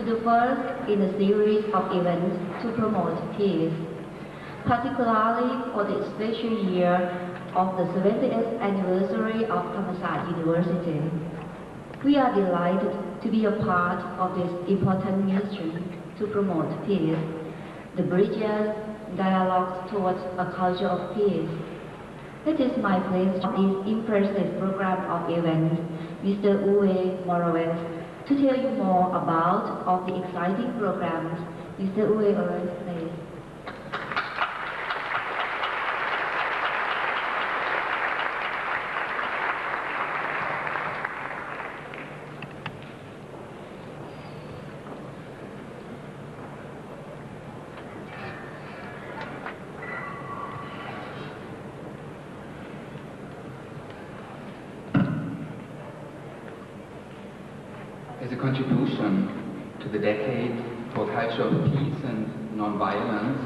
the first in a series of events to promote peace, particularly for the special year of the 70th anniversary of Thammasat University. We are delighted to be a part of this important mission to promote peace, the bridges, dialogues towards a culture of peace. It is my pleasure of this impressive program of events, Mr. Uwe Morawetz, to tell you more about all the exciting programs. Mr. Uwe, please. As a contribution to the decade for culture of peace and non-violence,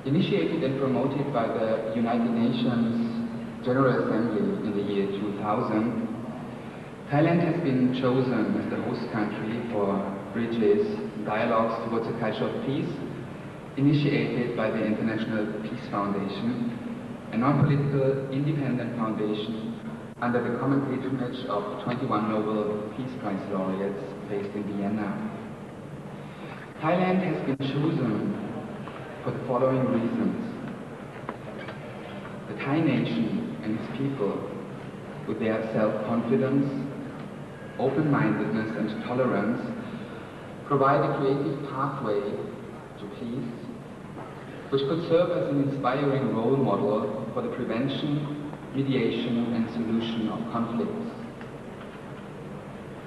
initiated and promoted by the United Nations General Assembly in the year 2000, Thailand has been chosen as the host country for bridges, dialogues towards a culture of peace, initiated by the International Peace Foundation, a non-political independent foundation under the common patronage of 21 Nobel Peace Prize laureates based in Vienna. Thailand has been chosen for the following reasons. The Thai nation and its people, with their self-confidence, open-mindedness and tolerance, provide a creative pathway to peace, which could serve as an inspiring role model for the prevention, mediation and solution of conflicts.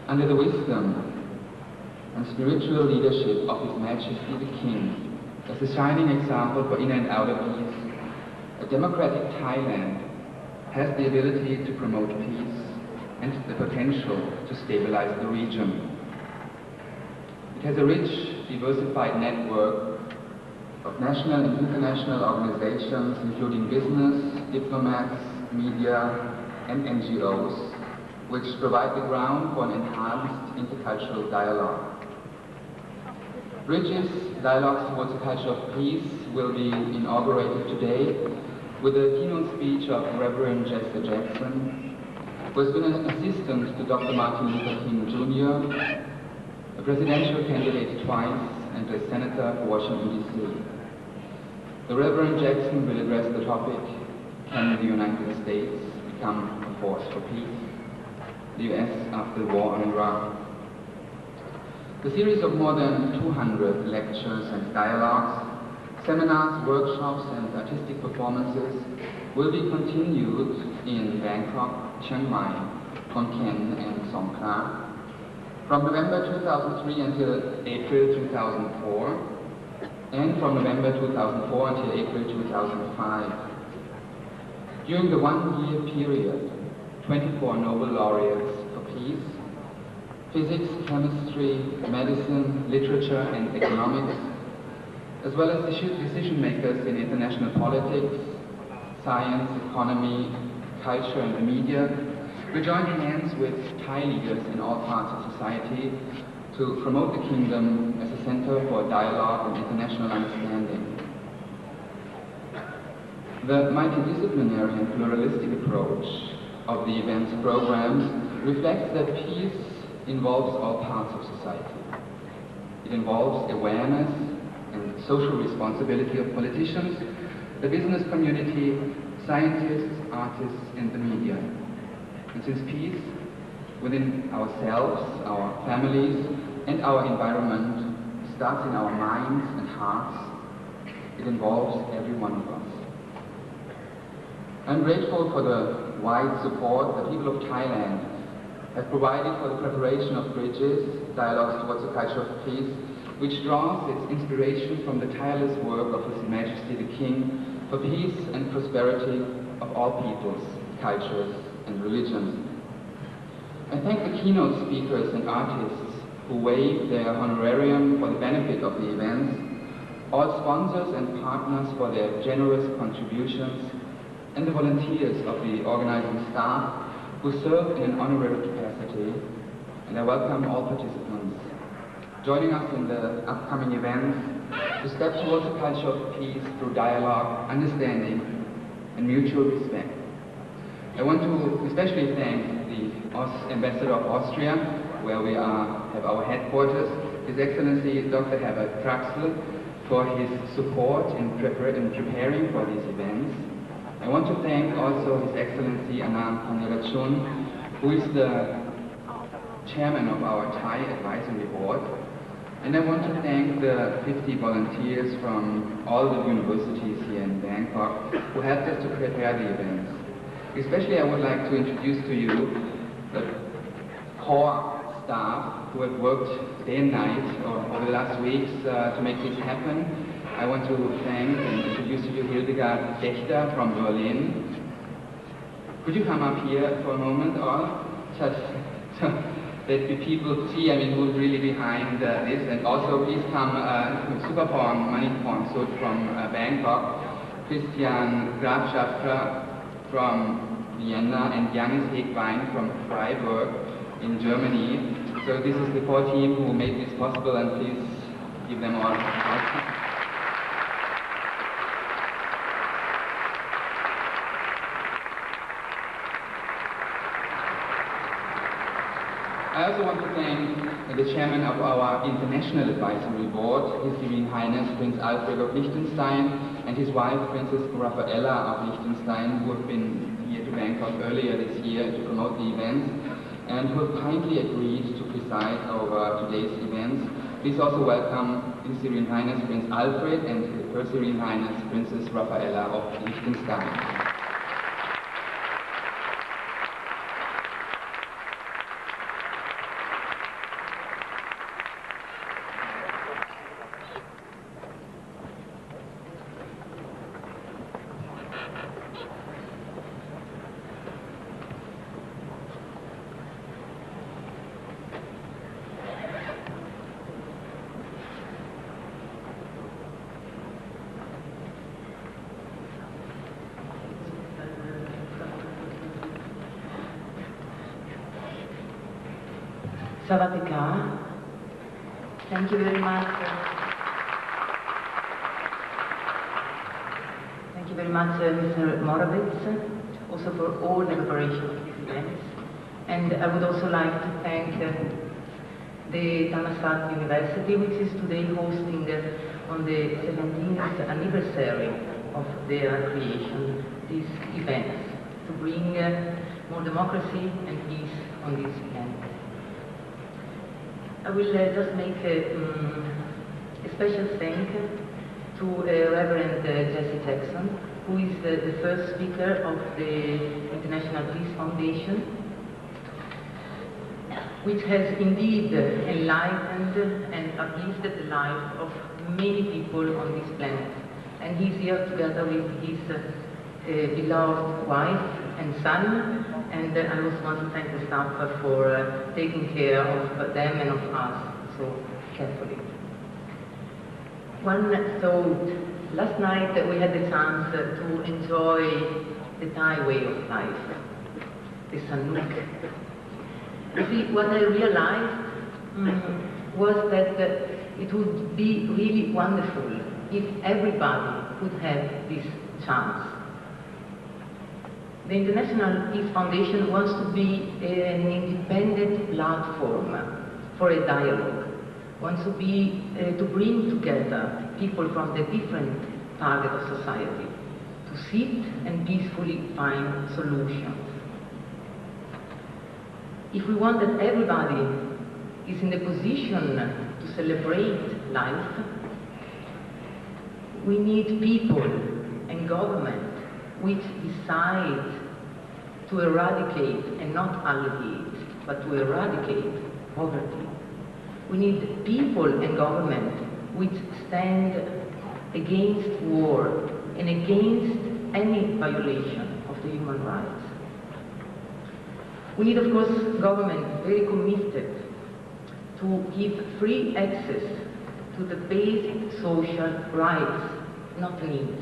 Under the wisdom and spiritual leadership of His Majesty the King, as a shining example for inner and outer peace, a democratic Thailand has the ability to promote peace and the potential to stabilize the region. It has a rich, diversified network of national and international organizations, including business, diplomats, media and NGOs, which provide the ground for an enhanced intercultural dialogue. Bridges, dialogues towards a culture of peace, will be inaugurated today with a keynote speech of Reverend Jesse Jackson, who has been an assistant to Dr. Martin Luther King Jr., a presidential candidate twice, and a senator for Washington, D.C. The Reverend Jackson will address the topic, "Can the United States become a force for peace? The U.S. after the war on Iraq?" The series of more than 200 lectures and dialogues, seminars, workshops and artistic performances will be continued in Bangkok, Chiang Mai, Khon Kaen and Songkhla from November 2003 until April 2004 and from November 2004 until April 2005. During the one-year period, 24 Nobel laureates for peace, physics, chemistry, medicine, literature and economics, as well as decision makers in international politics, science, economy, culture and the media, will join hands with Thai leaders in all parts of society to promote the kingdom as a center for dialogue and international understanding. The multidisciplinary and pluralistic approach of the event's programs reflects that peace involves all parts of society. It involves awareness and social responsibility of politicians, the business community, scientists, artists, and the media. And since peace within ourselves, our families, and our environment starts in our minds and hearts, it involves every one of us. I'm grateful for the wide support the people of Thailand have provided for the preparation of bridges, dialogues towards a culture of peace, which draws its inspiration from the tireless work of His Majesty the King for peace and prosperity of all peoples, cultures, and religions. I thank the keynote speakers and artists who waived their honorarium for the benefit of the events, all sponsors and partners for their generous contributions, and the volunteers of the organizing staff who serve in an honorary capacity, and I welcome all participants joining us in the upcoming events to step towards a culture of peace through dialogue, understanding, and mutual respect. I want to especially thank the Ambassador of Austria, where we have our headquarters, His Excellency Dr. Herbert Traxel, for his support in preparing for these events. I want to thank also His Excellency Anand Panirachun, who is the chairman of our Thai Advisory Board. And I want to thank the 50 volunteers from all the universities here in Bangkok who helped us to prepare the events. Especially I would like to introduce to you the core staff who have worked day and night over the last weeks to make this happen. I want to thank and introduce to you Hildegard Dechter from Berlin. Could you come up here for a moment, or just that the people see, who's really behind this, and also please come Supaporn Maniporn Sud from Bangkok, Christian Grafschafter from Vienna, and Janis Hegwein from Freiburg in Germany. So this is the core team who made this possible, and please give them all. I also want to thank the chairman of our International Advisory Board, His Serene Highness Prince Alfred of Liechtenstein, and his wife Princess Raffaella of Liechtenstein, who have been here to Bangkok earlier this year to promote the events, and who have kindly agreed to preside over today's events. Please also welcome His Serene Highness Prince Alfred and Her Serene Highness Princess Raffaella of Liechtenstein. Sawadika. Thank you very much. Thank you very much, Mr. Morawetz, also for all the preparation of these events. And I would also like to thank the Thammasat University, which is today hosting on the 17th anniversary of their creation these events to bring more democracy and peace on this planet. I will just make a special thank to Reverend Jesse Jackson, who is the first speaker of the International Peace Foundation, which has indeed enlightened and uplifted the life of many people on this planet. And he's here together with his beloved wife and son, and I also want to thank the staff for taking care of them and of us so carefully. One thought, last night we had the chance to enjoy the Thai way of life, the Sanuk. You see, what I realized was that it would be really wonderful if everybody could have this chance. The International Peace Foundation wants to be an independent platform for a dialogue, wants to bring together people from the different target of society to sit and peacefully find solutions. If we want that everybody is in the position to celebrate life, we need people and government which decide to eradicate and not alleviate, but to eradicate poverty. We need people and government which stand against war and against any violation of the human rights. We need, of course, government very committed to give free access to the basic social rights, not needs,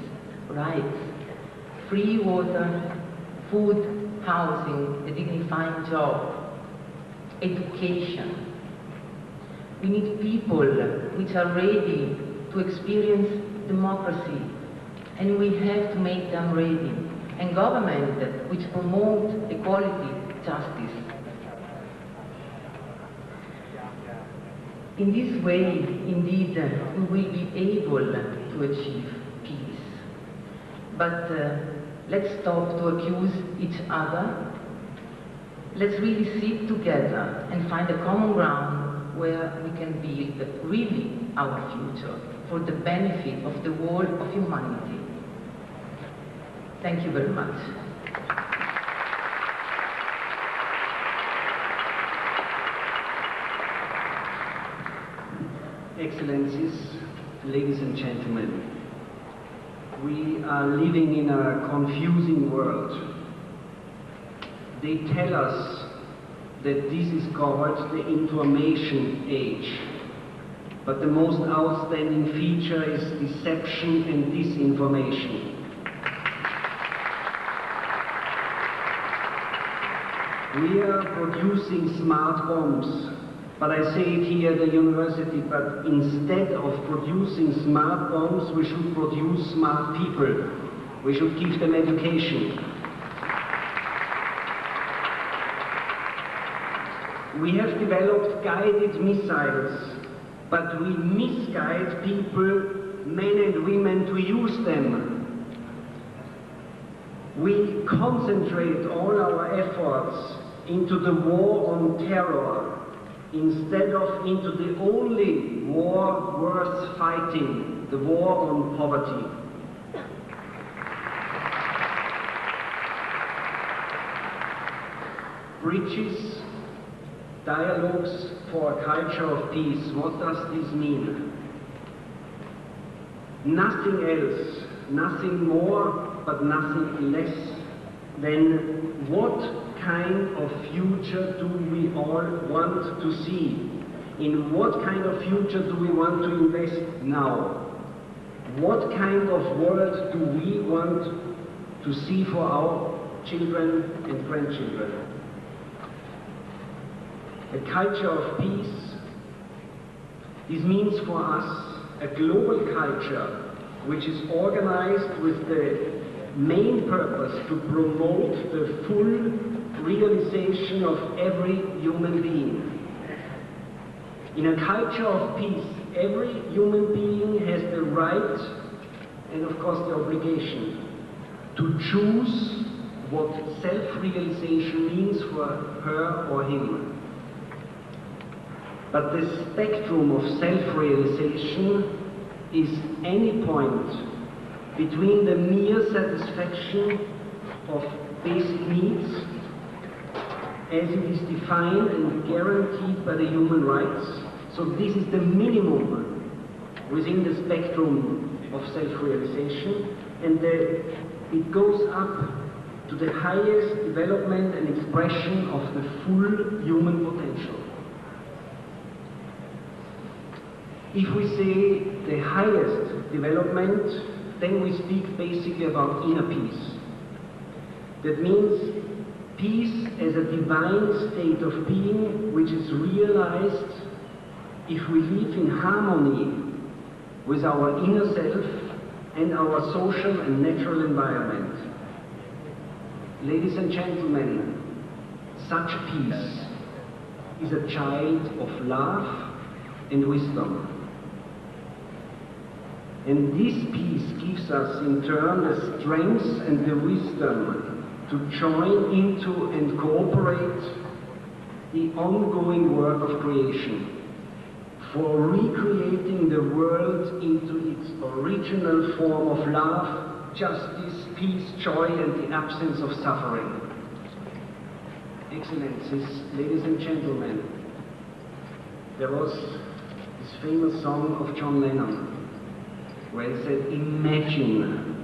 rights. Free water, food, housing, a dignified job, education. We need people which are ready to experience democracy, and we have to make them ready. And government which promote equality, justice. In this way, indeed, we will be able to achieve peace. But let's stop to accuse each other. Let's really sit together and find a common ground where we can build really our future for the benefit of the whole of humanity. Thank you very much. Excellencies, ladies and gentlemen, we are living in a confusing world. They tell us that this is called the information age, but the most outstanding feature is deception and disinformation. We are producing smart bombs, but I say it here at the university, but instead of producing smart bombs, we should produce smart people. We should give them education. We have developed guided missiles, but we misguide people, men and women, to use them. We concentrate all our efforts into the war on terror, instead of into the only war worth fighting, the war on poverty. Bridges, dialogues for a culture of peace. What does this mean? Nothing else, nothing more, but nothing less than what kind of future do we all want to see? In what kind of future do we want to invest now? What kind of world do we want to see for our children and grandchildren? A culture of peace. This means for us a global culture which is organized with the main purpose to promote the full realization of every human being. In a culture of peace, every human being has the right and of course the obligation to choose what self-realization means for her or him. But the spectrum of self-realization is any point between the mere satisfaction of basic needs as it is defined and guaranteed by the human rights. So this is the minimum within the spectrum of self-realization, and it goes up to the highest development and expression of the full human potential. If we say the highest development, then we speak basically about inner peace. That means peace as a divine state of being which is realized if we live in harmony with our inner self and our social and natural environment. Ladies and gentlemen, such peace is a child of love and wisdom. And this peace gives us in turn the strength and the wisdom to join into and cooperate the ongoing work of creation, for recreating the world into its original form of love, justice, peace, joy, and the absence of suffering. Excellencies, ladies and gentlemen, there was this famous song of John Lennon, where he said, "Imagine."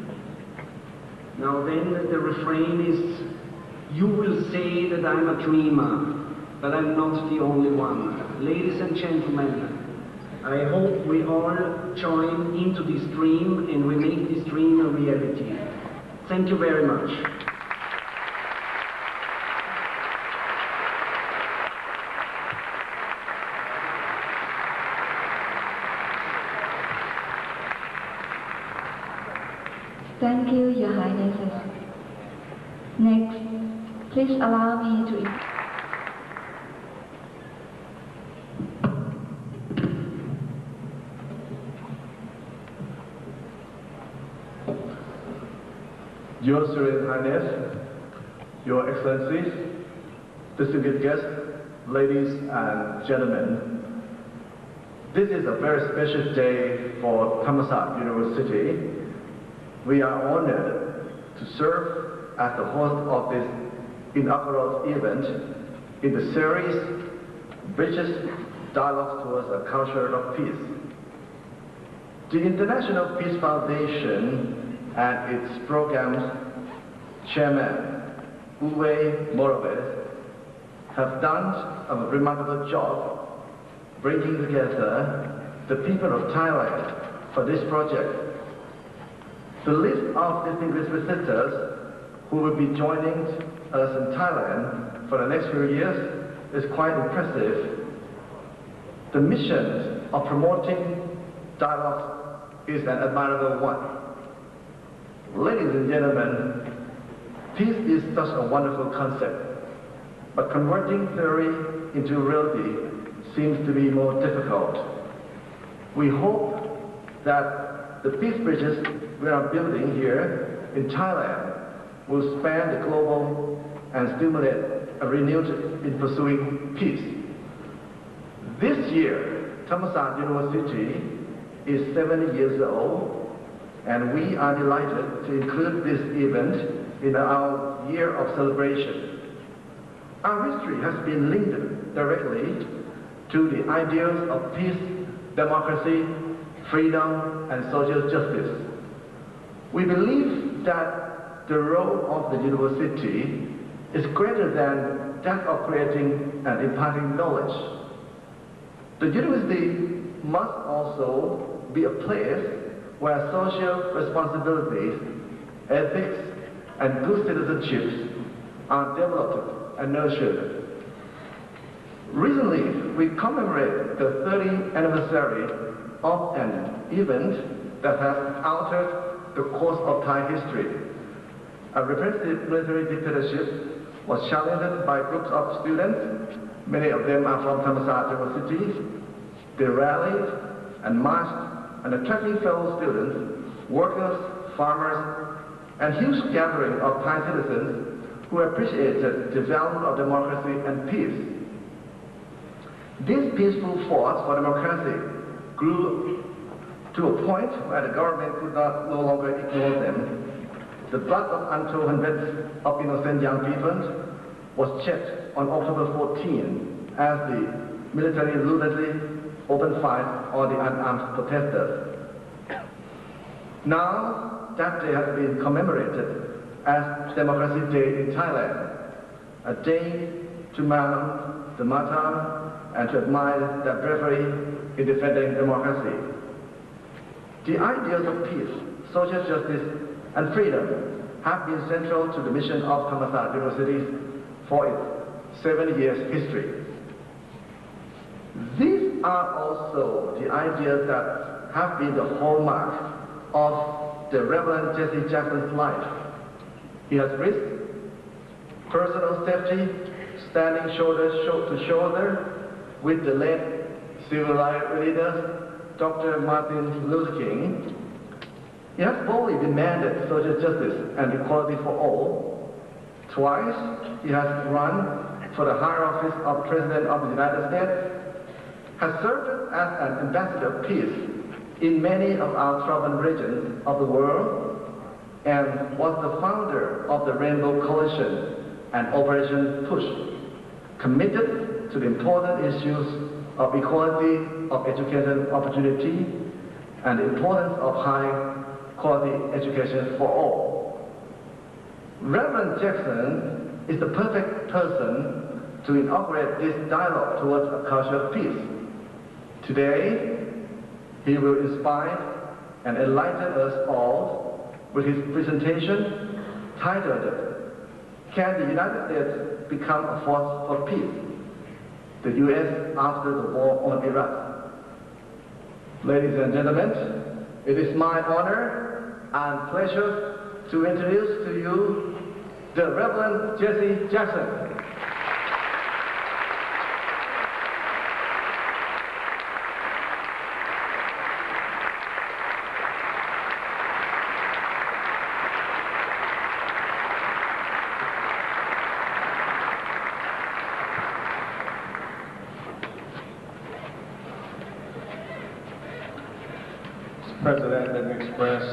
Now then the refrain is, you will say that I'm a dreamer, but I'm not the only one. Ladies and gentlemen, I hope we all join into this dream and we make this dream a reality. Thank you very much. Thank you, Your Highnesses. Next, please allow me to Your Serene Highness, Your Excellencies, distinguished guests, ladies and gentlemen, this is a very special day for Thammasat University. We are honored to serve as the host of this inaugural event in the series Bridges Dialogues Towards a Culture of Peace. The International Peace Foundation and its program's chairman, Uwe Morawetz, have done a remarkable job bringing together the people of Thailand for this project. The list of distinguished visitors who will be joining us in Thailand for the next few years is quite impressive. The mission of promoting dialogue is an admirable one. Ladies and gentlemen, peace is such a wonderful concept, but converting theory into reality seems to be more difficult. We hope that the peace bridges we are building here in Thailand will span the global and stimulate a renewed in pursuing peace. This year, Thammasat University is 70 years old, and we are delighted to include this event in our year of celebration. Our history has been linked directly to the ideals of peace, democracy, freedom, and social justice. We believe that the role of the university is greater than that of creating and imparting knowledge. The university must also be a place where social responsibilities, ethics, and good citizenships are developed and nurtured. Recently, we commemorate the 30th anniversary of an event that has altered the course of Thai history. A repressive military dictatorship was challenged by groups of students. Many of them are from Thammasat University. They rallied and marched and attracting fellow students, workers, farmers, and huge gathering of Thai citizens who appreciated the value of democracy and peace. This peaceful force for democracy grew to a point where the government could no longer ignore them. The blood of untold hundreds of innocent young people was shed on October 14 as the military ruthlessly opened fire on the unarmed protesters. Now that day has been commemorated as Democracy Day in Thailand, a day to mount the martyr and to admire their bravery in defending democracy. The ideals of peace, social justice, and freedom have been central to the mission of Thammasat University for its 70 years history. These are also the ideas that have been the hallmark of the Reverend Jesse Jackson's life. He has risked personal safety, standing shoulder to shoulder with the late civil rights leader, Dr. Martin Luther King. He has boldly demanded social justice and equality for all. Twice, he has run for the high office of President of the United States, has served as an ambassador of peace in many of our troubled regions of the world, and was the founder of the Rainbow Coalition and Operation Push, committed to the important issues of equality of education opportunity and the importance of high quality education for all. Reverend Jackson is the perfect person to inaugurate this dialogue towards a culture of peace. Today, he will inspire and enlighten us all with his presentation titled, "Can the United States Become a Force for Peace? The U.S. After the War on Iraq." Ladies and gentlemen, it is my honor and pleasure to introduce to you the Reverend Jesse Jackson. President, let me express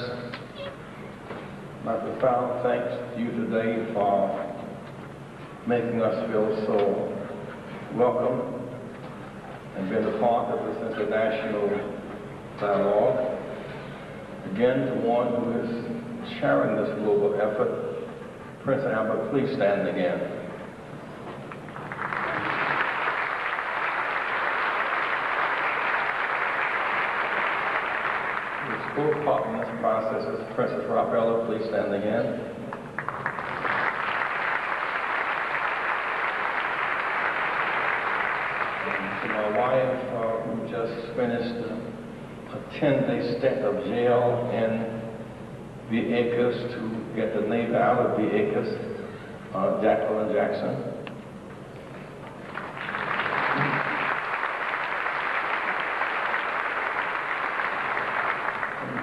my profound thanks to you today for making us feel so welcome and being a part of this international dialogue. Again, to one who is sharing this global effort, Prince Albert, please stand again. Both part in this process is Princess Raphaela, please stand again. And to my wife, who just finished a 10-day stint of jail in Vieques to get the Navy out of Vieques, Jacqueline Jackson.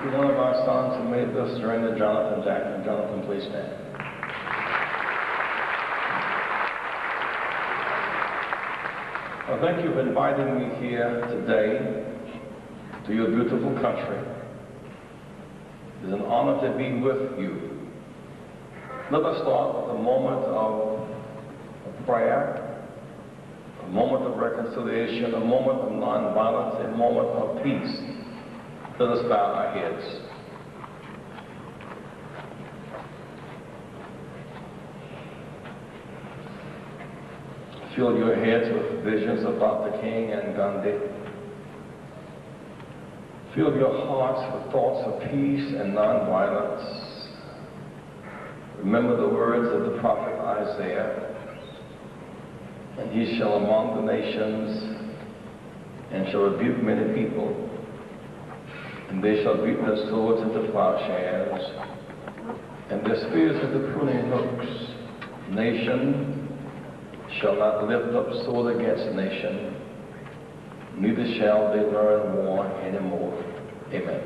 One of our sons who made this during the Jonathan Jackson. Jonathan, please stand. Well, thank you for inviting me here today to your beautiful country. It is an honor to be with you. Let us start with a moment of prayer, a moment of reconciliation, a moment of nonviolence, a moment of peace. Let us bow our heads. Fill your heads with visions about the King and Gandhi. Fill your hearts with thoughts of peace and nonviolence. Remember the words of the prophet Isaiah, and he shall among the nations and shall rebuke many people. And they shall beat their swords into plowshares, and their spears into pruning hooks. Nation shall not lift up sword against nation, neither shall they learn war anymore. Amen.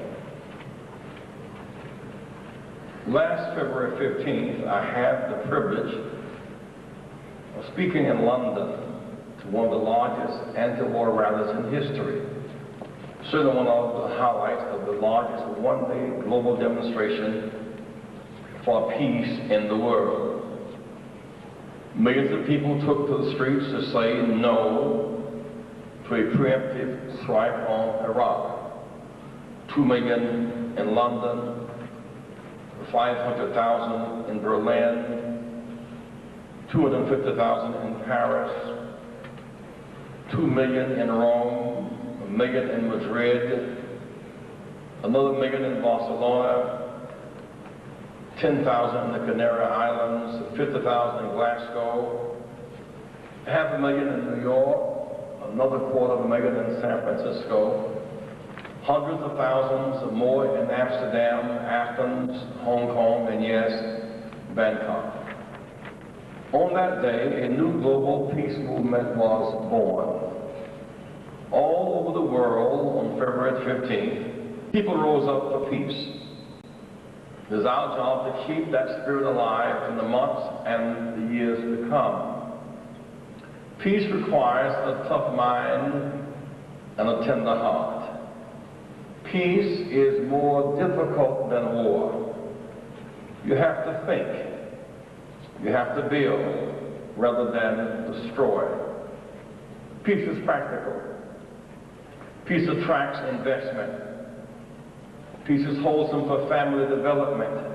Last February 15th, I had the privilege of speaking in London to one of the largest anti-war rallies in history. Certainly one of the highlights of the largest one-day global demonstration for peace in the world. Millions of people took to the streets to say no to a preemptive strike on Iraq. 2 million in London, 500,000 in Berlin, 250,000 in Paris, 2 million in Rome, 1 million in Madrid, another 1 million in Barcelona, 10,000 in the Canary Islands, 50,000 in Glasgow, 500,000 in New York, another 250,000 in San Francisco, hundreds of thousands more in Amsterdam, Athens, Hong Kong, and yes, Bangkok. On that day, a new global peace movement was born. All over the world on February 15th, people rose up for peace. It is our job to keep that spirit alive in the months and the years to come. Peace requires a tough mind and a tender heart. Peace is more difficult than war. You have to think. You have to build rather than destroy. Peace is practical. Peace attracts investment. Peace is wholesome for family development.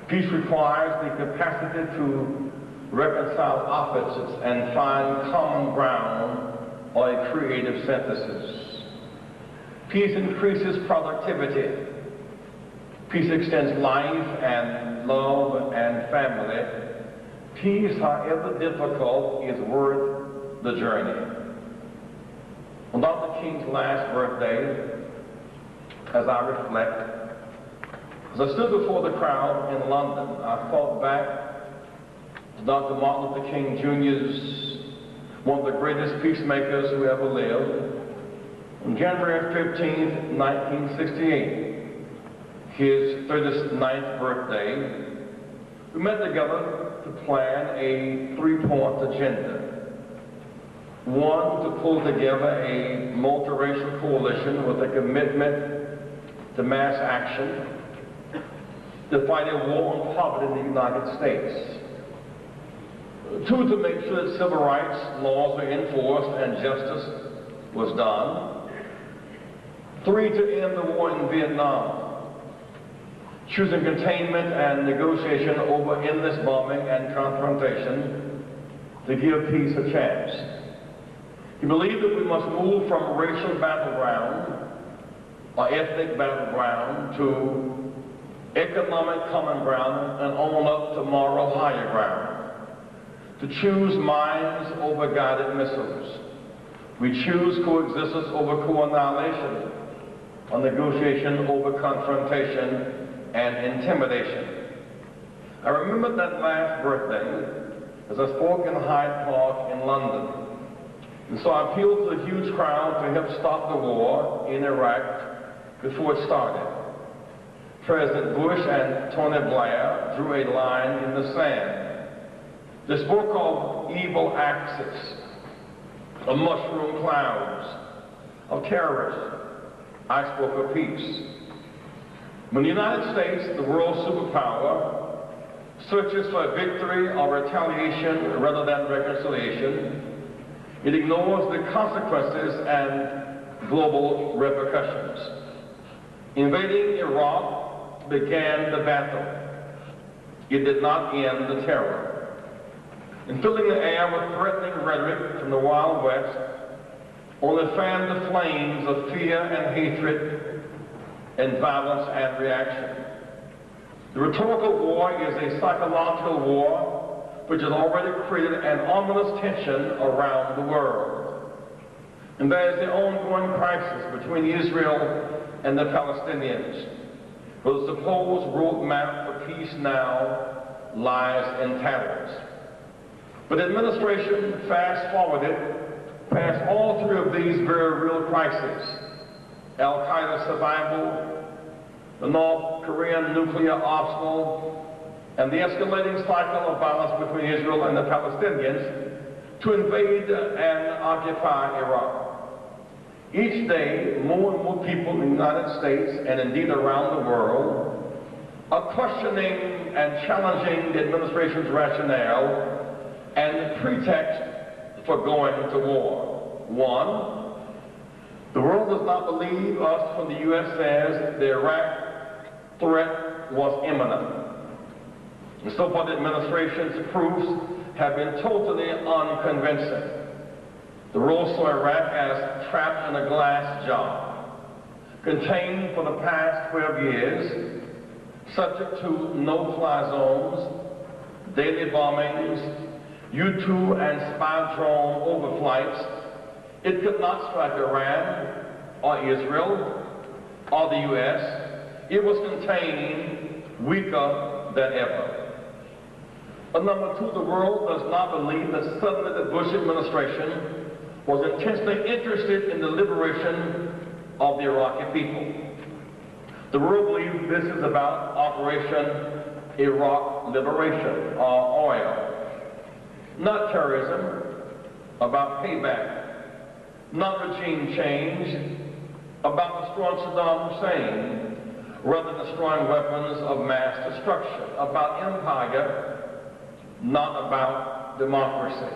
Peace requires the capacity to reconcile opposites and find common ground or a creative synthesis. Peace increases productivity. Peace extends life and love and family. Peace, however difficult, is worth the journey. On Dr. King's last birthday, as I reflect, As I stood before the crowd in London, I thought back to Dr. Martin Luther King Jr.'s, one of the greatest peacemakers who ever lived. On January 15, 1968, his 39th birthday, we met together to plan a three-point agenda. One, to pull together a multiracial coalition with a commitment to mass action to fight a war on poverty in the United States. Two, to make sure that civil rights laws were enforced and justice was done. Three, to end the war in Vietnam, choosing containment and negotiation over endless bombing and confrontation to give peace a chance. He believed that we must move from racial battleground or ethnic battleground to economic common ground and on up to moral higher ground. To choose minds over guided missiles. We choose coexistence over co-annihilation, or negotiation over confrontation and intimidation. I remember that last birthday as I spoke in Hyde Park in London. And so I appealed to the huge crowd to help stop the war in Iraq before it started. President Bush and Tony Blair drew a line in the sand. They spoke of evil axis, of mushroom clouds, of terrorists. I spoke of peace. When the United States, the world superpower, searches for victory or retaliation rather than reconciliation, it ignores the consequences and global repercussions. Invading Iraq began the battle. It did not end the terror. And filling the air with threatening rhetoric from the Wild West only fanned the flames of fear and hatred and violence and reaction. The rhetorical war is a psychological war which has already created an ominous tension around the world. And there is the ongoing crisis between Israel and the Palestinians, where the supposed roadmap for peace now lies in tatters. But the administration fast-forwarded past all three of these very real crises: Al-Qaeda survival, the North Korean nuclear arsenal, and the escalating cycle of violence between Israel and the Palestinians to invade and occupy Iraq. Each day, more and more people in the United States, and indeed around the world, are questioning and challenging the administration's rationale and the pretext for going to war. One, the world does not believe us when the U.S. says the Iraq threat was imminent. And so far, the administration's proofs have been totally unconvincing. The world saw Iraq as trapped in a glass jar, contained for the past 12 years, subject to no-fly zones, daily bombings, U-2 and spy drone overflights. It could not strike Iran or Israel or the U.S. It was contained, weaker than ever. But number two, the world does not believe that suddenly the Bush administration was intensely interested in the liberation of the Iraqi people. The world believes this is about Operation Iraq Liberation, or oil. Not terrorism, about payback. Not regime change, about destroying Saddam Hussein, rather than destroying weapons of mass destruction. About empire, not about democracy.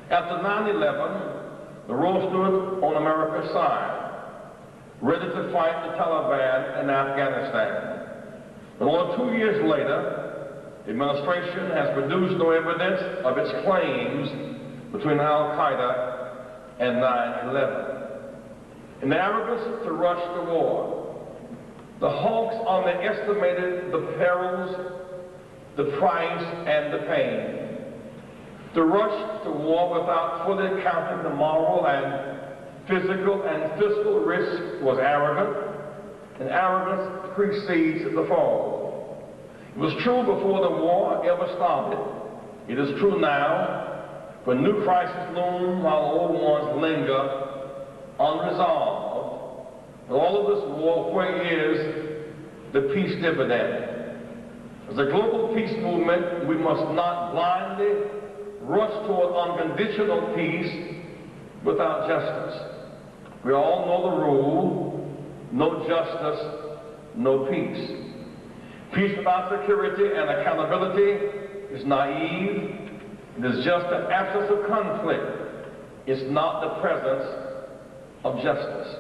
After 9/11, the world stood on America's side, ready to fight the Taliban in Afghanistan. But only 2 years later, the administration has produced no evidence of its claims between Al-Qaeda and 9/11. In the arrogance to rush the war, the hawks underestimated the perils, the price, and the pain. The rush to war without fully counting the moral and physical and fiscal risk was arrogant, and arrogance precedes the fall. It was true before the war ever started. It is true now, when new crises loom while old ones linger unresolved. And all of this warfare is the peace dividend. As a global peace movement, we must not blindly rush toward unconditional peace without justice. We all know the rule: no justice, no peace. Peace without security and accountability is naive. It is just an absence of conflict. It's not the presence of justice.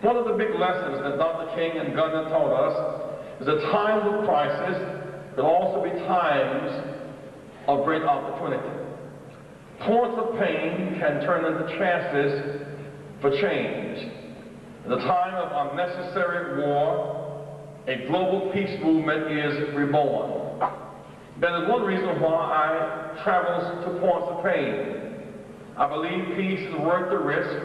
One of the big lessons that Dr. King and Gardner taught us is that times of crisis can also be times of great opportunity. Points of pain can turn into chances for change. In a time of unnecessary war, a global peace movement is reborn. That is one reason why I travel to points of pain. I believe peace is worth the risk,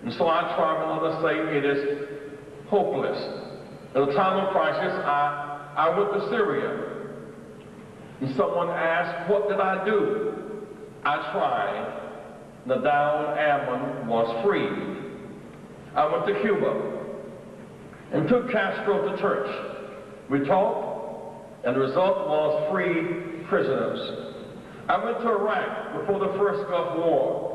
and so I travel, and others say it is hopeless. At a time of crisis, I went to Syria, and someone asked, what did I do? I tried. The downed airman was freed. I went to Cuba and took Castro to church. We talked, and the result was free prisoners. I went to Iraq before the first Gulf War,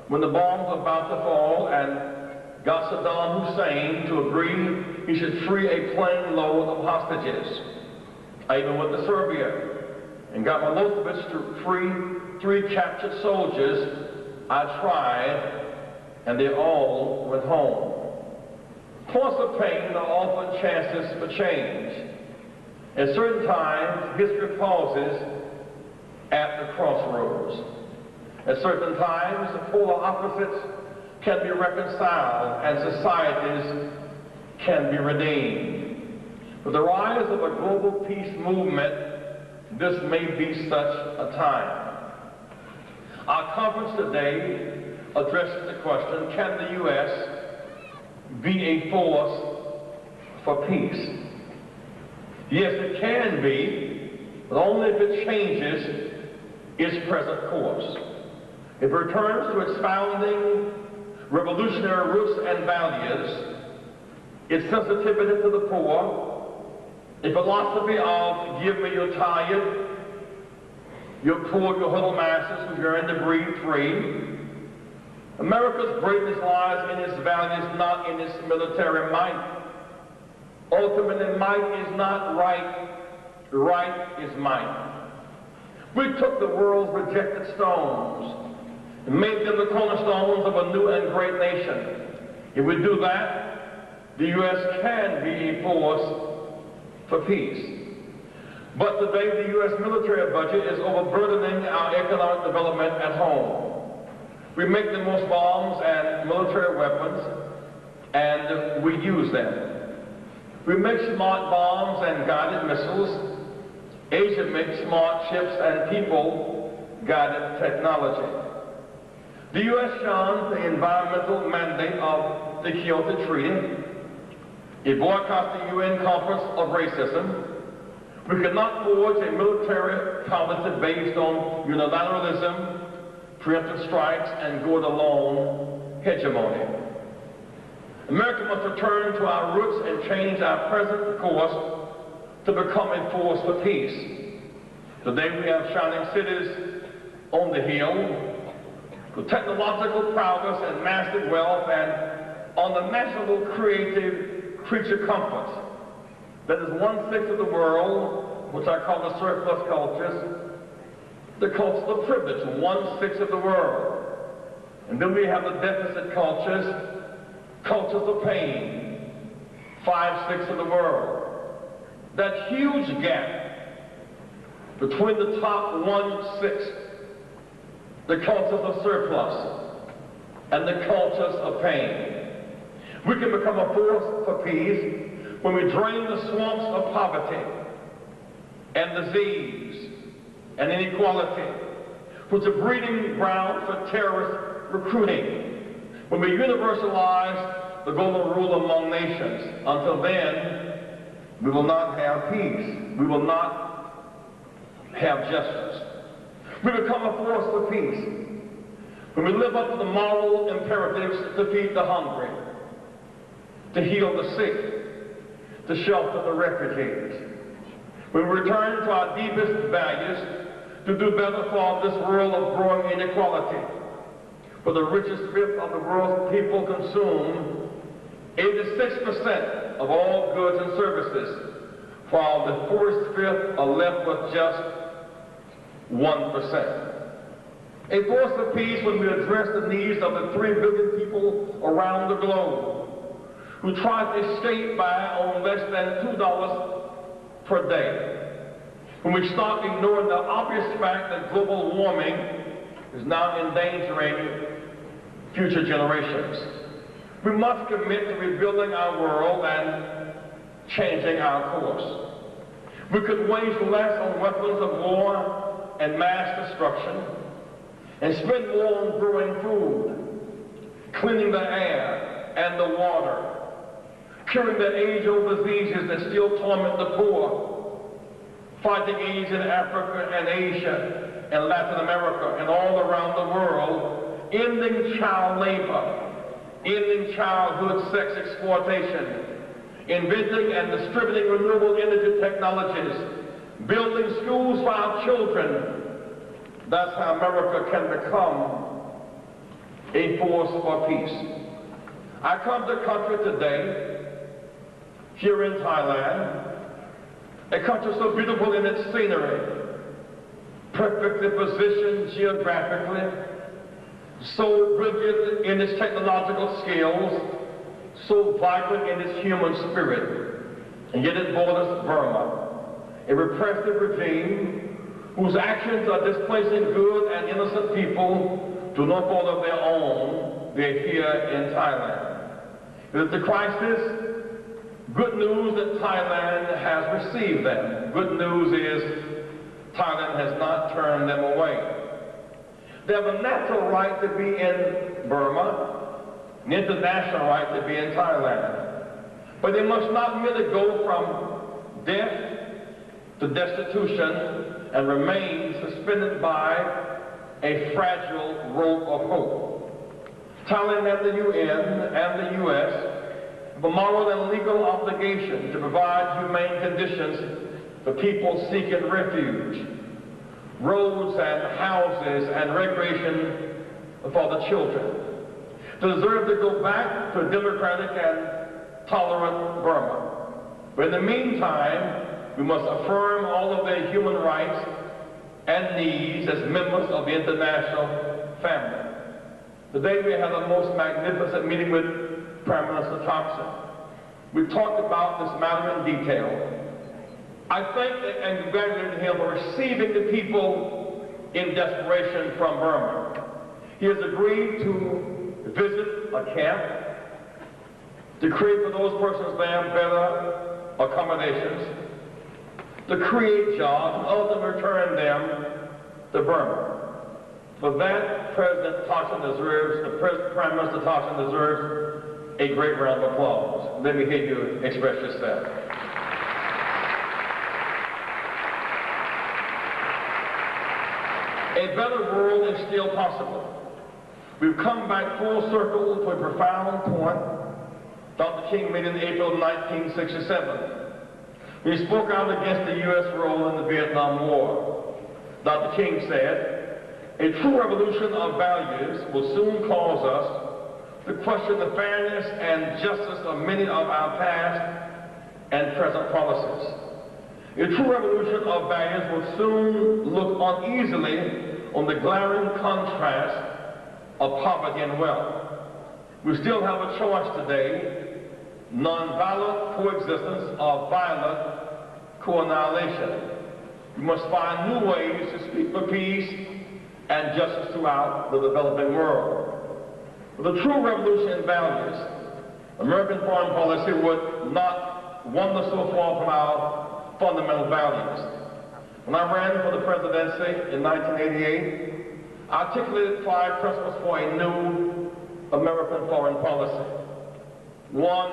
when the bombs were about to fall, and got Saddam Hussein to agree he should free a plane load of hostages. I even went to Serbia and got Milosevic to free 3 captured soldiers. I tried, and they all went home. Points of pain are often chances for change. At certain times, history pauses at the crossroads. At certain times, the polar opposites can be reconciled and societies can be redeemed. With the rise of a global peace movement, this may be such a time. Our conference today addresses the question, can the U.S. be a force for peace? Yes, it can be, but only if it changes its present course. If it returns to its founding revolutionary roots and values, its sensitivity to the poor, a philosophy of give me your tired, your poor, your huddled masses who yearn to breathe free. America's greatness lies in its values, not in its military might. Ultimately, might is not right. Right is might. We took the world's rejected stones and made them the cornerstones of a new and great nation. If we do that, the U.S. can be a force for peace. But today, the U.S. military budget is overburdening our economic development at home. We make the most bombs and military weapons, and we use them. We make smart bombs and guided missiles. Asia makes smart chips and people-guided technology. The U.S. shuns the environmental mandate of the Kyoto Treaty. It boycotts the UN Conference of Racism. We cannot forge a military policy based on unilateralism, preemptive strikes, and go-it-alone hegemony. America must return to our roots and change our present course to become a force for peace. Today we have shining cities on the hill with technological prowess and massive wealth and unimaginable creative creature comforts. That is 1/6 of the world, which I call the surplus cultures, the cultures of privilege, 1/6 of the world. And then we have the deficit cultures, cultures of pain, 5/6 of the world. That huge gap between the top 1/6, the cultures of surplus, and the cultures of pain. We can become a force for peace when we drain the swamps of poverty and disease and inequality, which are breeding ground for terrorist recruiting. When we universalize the golden rule among nations. Until then, we will not have peace. We will not have justice. We become a force for peace when we live up to the moral imperatives to feed the hungry, to heal the sick, to shelter the refugees. When we return to our deepest values, to do better for this world of growing inequality. For the richest fifth of the world's people consume 86% of all goods and services, while the poorest fifth are left with just 1%. A force for peace when we address the needs of the 3 billion people around the globe who try to escape by on less than $2 per day. When we stop ignoring the obvious fact that global warming is now endangering future generations. We must commit to rebuilding our world and changing our course. We could wage less on weapons of war and mass destruction and spend more on growing food, cleaning the air and the water, curing the age-old diseases that still torment the poor, fighting AIDS in Africa and Asia and Latin America and all around the world, ending child labor, ending childhood sex exploitation, inventing and distributing renewable energy technologies, building schools for our children. That's how America can become a force for peace. I come to the country today, here in Thailand, a country so beautiful in its scenery, perfectly positioned geographically, so brilliant in its technological skills, so vibrant in its human spirit, and yet it borders Burma, a repressive regime whose actions are displacing good and innocent people to no fault of their own. They're here in Thailand. It is the crisis. Good news that Thailand has received them. Good news is Thailand has not turned them away. They have a natural right to be in Burma, an international right to be in Thailand. But they must not merely go from death to destitution and remain suspended by a fragile rope of hope. Thailand and the UN and the U.S. have a moral and legal obligation to provide humane conditions for people seeking refuge, roads and houses and recreation for the children, to deserve to go back to a democratic and tolerant Burma. But in the meantime, we must affirm all of their human rights and needs as members of the international family. Today we had a most magnificent meeting with Prime Minister Thaksin. We talked about this matter in detail. I thank and congratulate him for receiving the people in desperation from Burma. He has agreed to visit a camp, to create for those persons there better accommodations, to create jobs, and ultimately return them to Burma. For that, President Thaksin deserves, the Prime Minister Thaksin deserves a great round of applause. Let me hear you express yourself. A better world is still possible. We've come back full circle to a profound point Dr. King made in April of 1967. He spoke out against the U.S. role in the Vietnam War. Dr. King said, "A true revolution of values will soon cause us to question the fairness and justice of many of our past and present policies. A true revolution of values will soon look uneasily on the glaring contrast of poverty and wealth. We still have a choice today: nonviolent coexistence or violent co-annihilation. We must find new ways to speak for peace and justice throughout the developing world. With a true revolution in values, American foreign policy would not wander so far from our fundamental values. When I ran for the presidency in 1988, I articulated 5 principles for a new American foreign policy. 1,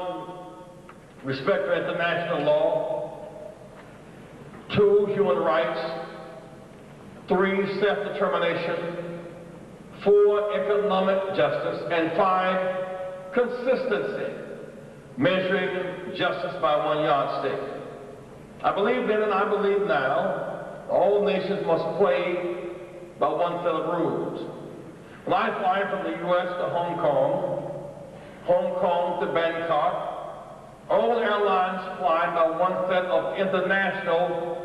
respect for international law. 2, human rights. 3, self-determination. 4, economic justice. And 5, consistency, measuring justice by one yardstick. I believe then and I believe now, all nations must play by one set of rules. When I fly from the U.S. to Hong Kong to Bangkok, all airlines fly by one set of international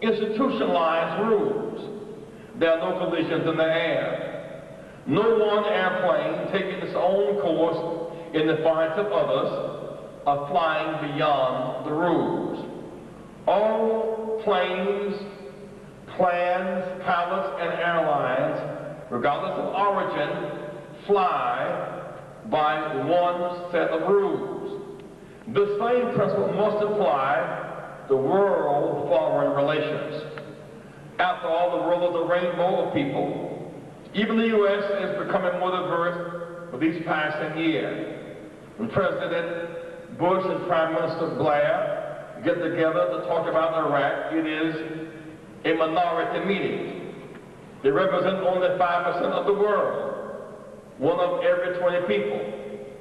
institutionalized rules. There are no collisions in the air. No one airplane taking its own course in defiance of others are flying beyond the rules. All planes, plans, pilots, and airlines, regardless of origin, fly by one set of rules. The same principle must apply to world foreign relations. After all, the world is a rainbow of people. Even the U.S. is becoming more diverse with each passing year. When President Bush and Prime Minister Blair get together to talk about Iraq, it is a minority meeting. They represent only 5% of the world, 1 of every 20 people.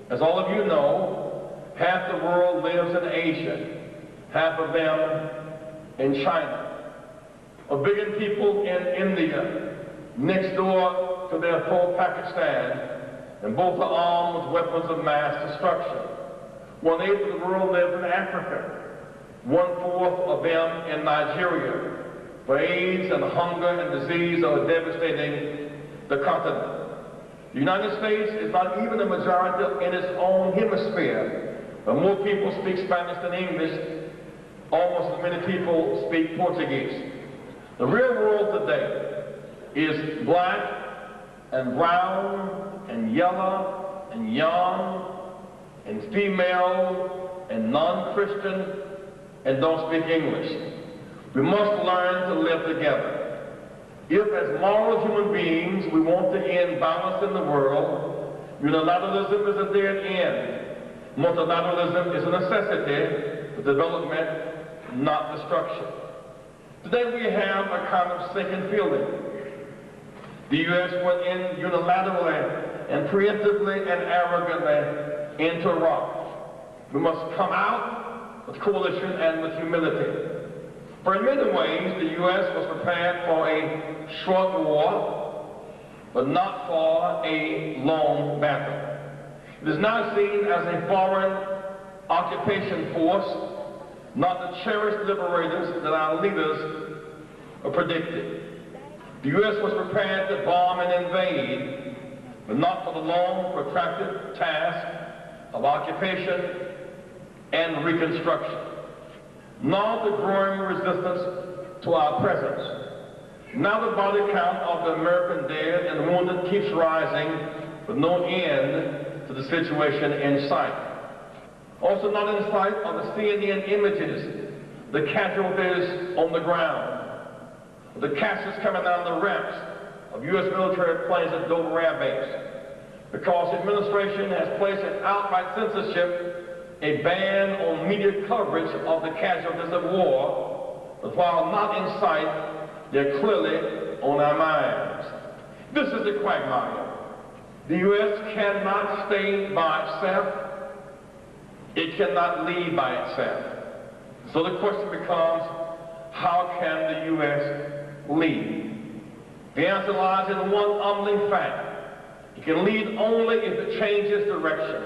As all of you know, half the world lives in Asia, half of them in China. 1 billion people in India, next door to their foe Pakistan, and both are armed with weapons of mass destruction. 1/8 of the world lives in Africa, 1/4 of them in Nigeria, where AIDS and hunger and disease are devastating the continent. The United States is not even a majority in its own hemisphere, but more people speak Spanish than English. Almost as many people speak Portuguese. The real world today is black and brown and yellow and young and female and non-Christian and don't speak English. We must learn to live together. If as moral human beings we want to end violence in the world, unilateralism is a dead end. Multilateralism is a necessity for development, not destruction. Today we have a kind of sinking feeling. The U.S. went in unilaterally and preemptively and arrogantly into Iraq. We must come out with coalition and with humility. For in many ways, the U.S. was prepared for a short war, but not for a long battle. It is now seen as a foreign occupation force, not the cherished liberators that our leaders predicted. The U.S. was prepared to bomb and invade, but not for the long, protracted task of occupation and reconstruction, nor the growing resistance to our presence. Now the body count of the American dead and wounded keeps rising with no end to the situation in sight. Also not in sight are the CNN images, the casualties on the ground, the caskets coming down the ramps of U.S. military planes at Dover Air Base, because the administration has placed an outright censorship, a ban on media coverage of the casualties of war, but while not in sight, they're clearly on our minds. This is the quagmire. The U.S. cannot stay by itself. It cannot lead by itself. So the question becomes, how can the U.S. lead? The answer lies in one humbling fact. It can lead only if it changes direction.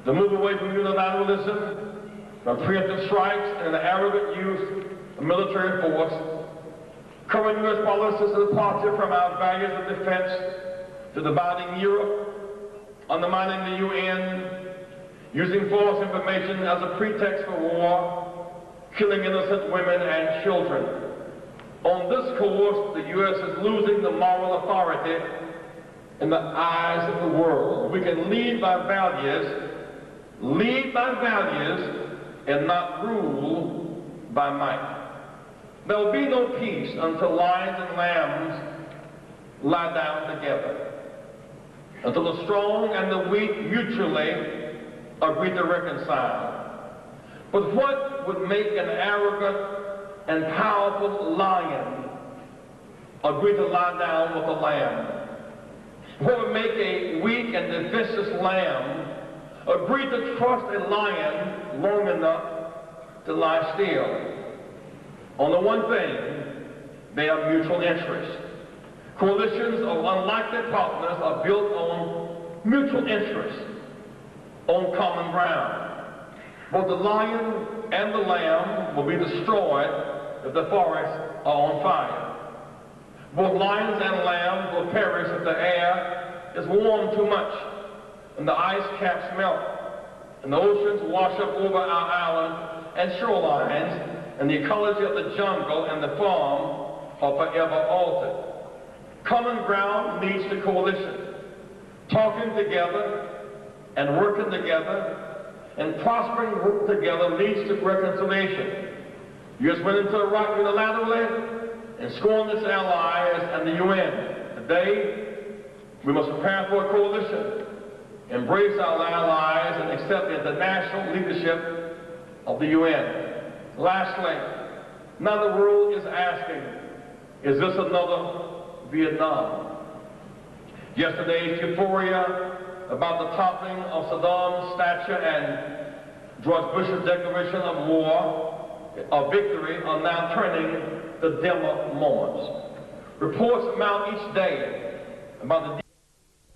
The move away from unilateralism, from preemptive strikes and the arrogant use of military force, current U.S. policies of departure from our values of defense to dividing Europe, undermining the UN, using false information as a pretext for war, killing innocent women and children. On this course, the U.S. is losing the moral authority in the eyes of the world. We can lead by values, and not rule by might. There will be no peace until lions and lambs lie down together, until the strong and the weak mutually agreed to reconcile. But what would make an arrogant and powerful lion agree to lie down with a lamb? What would make a weak and defenseless lamb agree to trust a lion long enough to lie still? On the one thing, they have mutual interest. Coalitions of unlikely partners are built on mutual interest, on common ground. Both the lion and the lamb will be destroyed if the forests are on fire. Both lions and lambs will perish if the air is warm too much and the ice caps melt and the oceans wash up over our island and shorelines, and the ecology of the jungle and the farm are forever altered. Common ground leads to coalition. Talking together and working together and prospering work together leads to reconciliation. U.S. went into Iraq unilaterally and scorned its allies and the UN. Today, we must prepare for a coalition, embrace our allies, and accept the international leadership of the UN. Lastly, now the world is asking, is this another Vietnam? Yesterday's euphoria about the toppling of Saddam's statue and George Bush's declaration of war, of victory, are now turning to dimmer moments. Reports mount each day about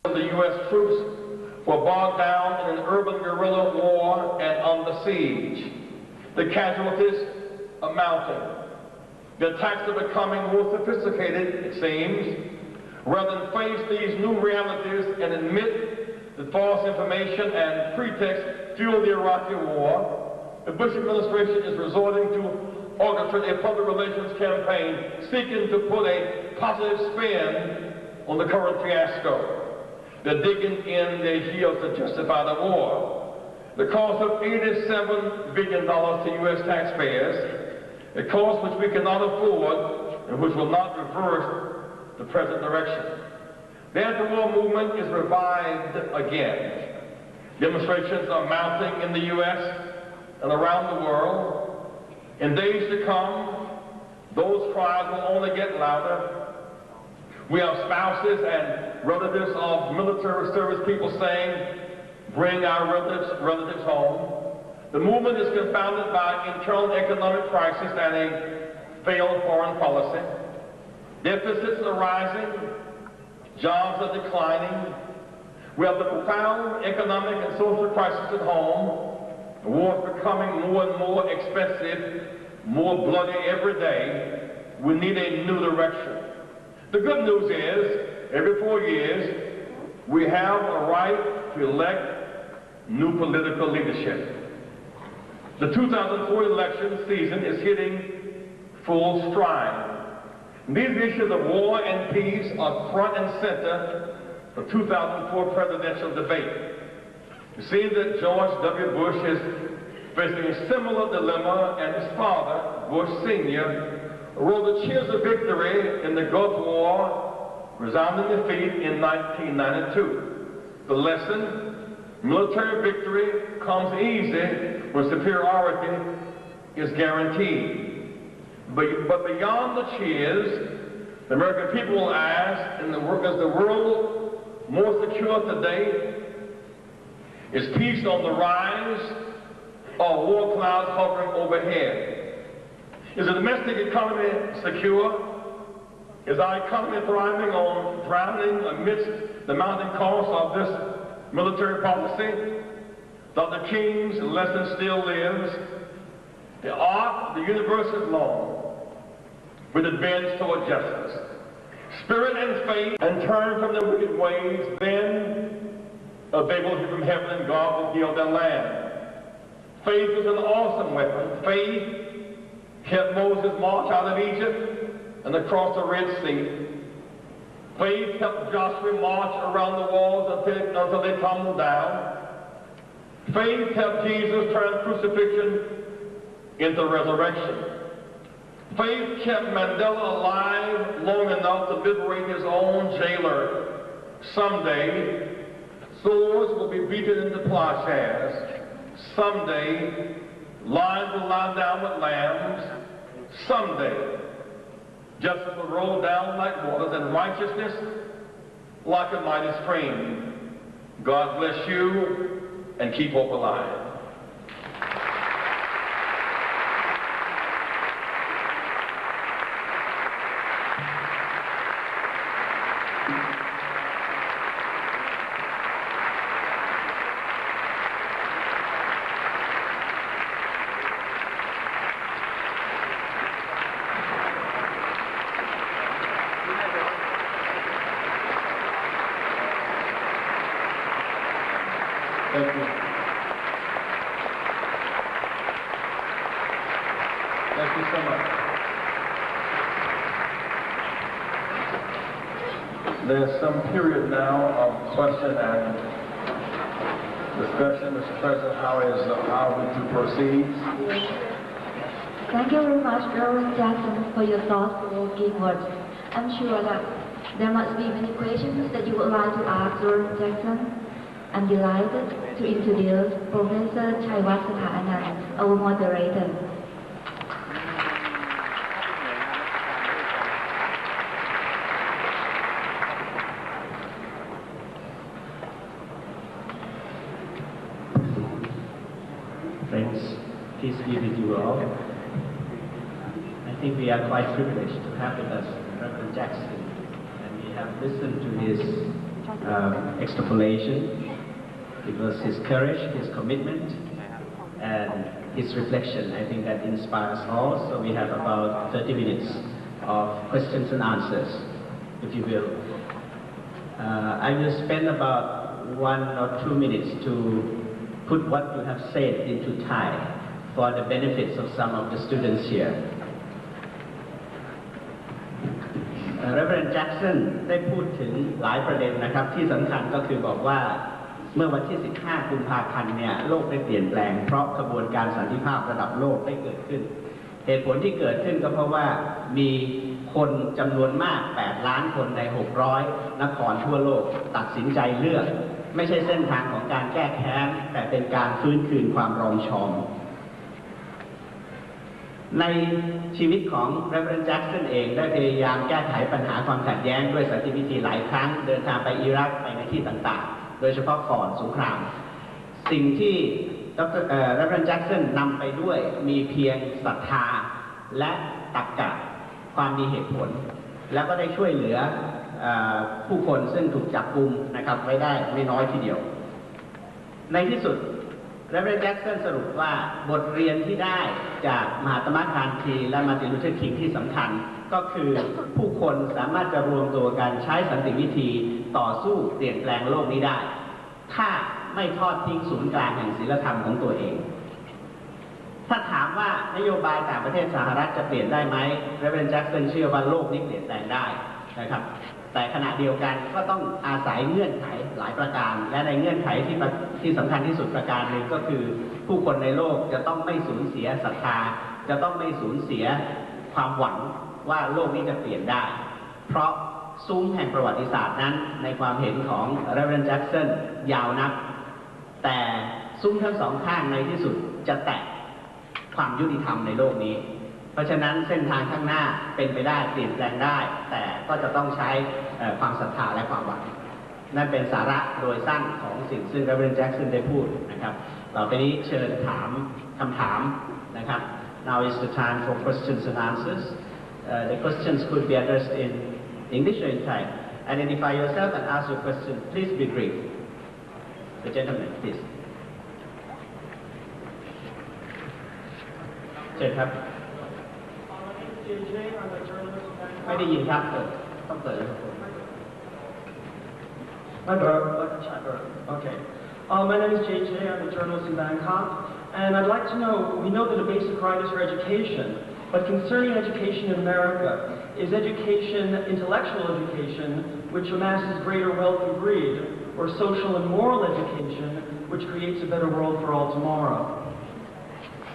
the U.S. troops were bogged down in an urban guerrilla war and under siege. The casualties are mounting. The attacks are becoming more sophisticated, it seems. Rather than face these new realities and admit that false information and pretext fueled the Iraqi war, the Bush administration is resorting to orchestrate a public relations campaign seeking to put a positive spin on the current fiasco. They're digging in their heels to justify the war. The cost of $87 billion to U.S. taxpayers, a cost which we cannot afford and which will not reverse the present direction. The anti-war movement is revived again. Demonstrations are mounting in the U.S. and around the world. In days to come, those cries will only get louder. We have spouses and relatives of military service people saying, bring our relatives home. The movement is confounded by internal economic crisis and a failed foreign policy. Deficits are rising, jobs are declining. We have the profound economic and social crisis at home. The war is becoming more and more expensive, more bloody every day. We need a new direction. The good news is, every 4 years, we have a right to elect new political leadership. The 2004 election season is hitting full stride. These issues of war and peace are front and center for 2004 presidential debate. It seems that George W. Bush is facing a similar dilemma, and his father, Bush Sr., wrote the cheers of victory in the Gulf War, resounding defeat in 1992. The lesson: military victory comes easy when superiority is guaranteed. But beyond the cheers, the American people will ask, is the world more secure today? Is peace on the rise, or war clouds hovering overhead? Is the domestic economy secure? Is our economy thriving on drowning amidst the mounting costs of this military policy? Dr. King's lesson still lives. The arc of the universe is long, but it bends toward justice. Spirit and faith, and turn from their wicked ways, then they will hear from heaven, and God will heal their land. Faith is an awesome weapon. Faith helped Moses march out of Egypt and across the Red Sea. Faith helped Joshua march around the walls until they tumbled down. Faith helped Jesus turn crucifixion into resurrection. Faith kept Mandela alive long enough to liberate his own jailer. Someday, Swords will be beaten into plowshares. Someday, lions will lie down with lambs. Someday, justice will roll down like waters and righteousness like a mighty stream. God bless you and keep hope alive. Thank you. Thank you so much. There's some period now of question and discussion. Mr. President, how are we to proceed? Thank you very much, Reverend Jackson, for your thought-provoking words. I'm sure that there must be many questions that you would like to ask Reverend Jackson. I'm delighted to introduce Professor Chaiwatsata, our moderator. Friends, peace be with you all. I think we are quite privileged to have with us Reverend Jackson, and we have listened to his extrapolation. It was his courage, his commitment, and his reflection. I think that inspires all. So we have about 30 minutes of questions and answers, if you will. I will spend about 1 or 2 minutes to put what you have said into Thai for the benefits of some of the students here. Reverend Jackson ได้พูดถึงหลายประเด็นนะครับที่สำคัญก็คือบอกว่าเมื่อวันที่ 15 กุมภาพันธ์เนี่ยโลกได้เปลี่ยนแปลงเพราะกระบวนการสันติภาพระดับโลกได้เกิดขึ้นเหตุผลที่เกิดขึ้นก็เพราะว่ามีคนจำนวนมาก8 ล้านคนใน600นครทั่วโลกตัดสินใจเลือกไม่ใช่เส้นทางของการแก้แค้นแต่เป็นการฟื้นคืนความรอมชอมในชีวิตของ Reverend Jackson เองได้พยายามแก้ไขปัญหาความขัดแย้งด้วยสันติวิธีหลายครั้งเดินทางไปอิรักไปในที่ต่างๆโดยเฉพาะก่อนสงครามสิ่งที่Reverend Jackson นำไปด้วยมีเพียงศรัทธาและตรรกะความมีเหตุผลแล้วก็ได้ช่วยเหลือผู้คนซึ่งถูกจับกุมนะครับไว้ได้ไม่น้อยทีเดียวในที่สุดReverend Jackson สรุปว่าบทเรียนที่ได้จากมหาตมะกานธีและมาร์ตินลูเทอร์คิงที่สำคัญก็คือผู้คนสามารถจะรวมตัวกันใช้สันติวิธีต่อสู้เปลี่ยนแปลงโลกนี้ได้ถ้าไม่ทอดทิ้งศูนย์กลางแห่งศีลธรรมของตัวเองถ้าถามว่านโยบายต่างประเทศสหรัฐจะเปลี่ยนได้ไหม Reverend Jackson เชื่อว่าโลกนี้เปลี่ยนแปลงได้นะครับแต่ขณะเดียวกันก็ต้องอาศัยเงื่อนไขหลายประการและในเงื่อนไขที่สำคัญที่สุดประการหนึ่งก็คือผู้คนในโลกจะต้องไม่สูญเสียศรัทธาจะต้องไม่สูญเสียความหวังว่าโลกนี้จะเปลี่ยนได้เพราะซุ้มแห่งประวัติศาสตร์นั้นในความเห็นของ Reverend Jackson ยาวนักแต่ซุ้มทั้งสองข้างในที่สุดจะแตะความยุติธรรมในโลกนี้เพราะฉะนั้นเส้นทางข้างหน้าเป็นไปได้เปลี่ยนแปลงได้แต่ก็จะต้องใช้ความศรัทธาและความหวังนั่นเป็นสาระโดยสั้นของสิ่งซึ่ง Reverend Jackson ได้พูดนะครับต่อไปนี้เชิญถามคำถามนะครับ Now is the time for questions and answers. The questions could be addressed in English or in Thai. Identify yourself and ask your question. Please be brief. The gentleman, please. เชิญครับไม่ได้ยินครับต้องเปิดเลยครับOkay. My name is JJ. I'm a journalist in Bangkok, and I'd like to know. We know that a basic right is for education, but concerning education in America, is education intellectual education, which amasses greater wealth and greed, or social and moral education, which creates a better world for all tomorrow?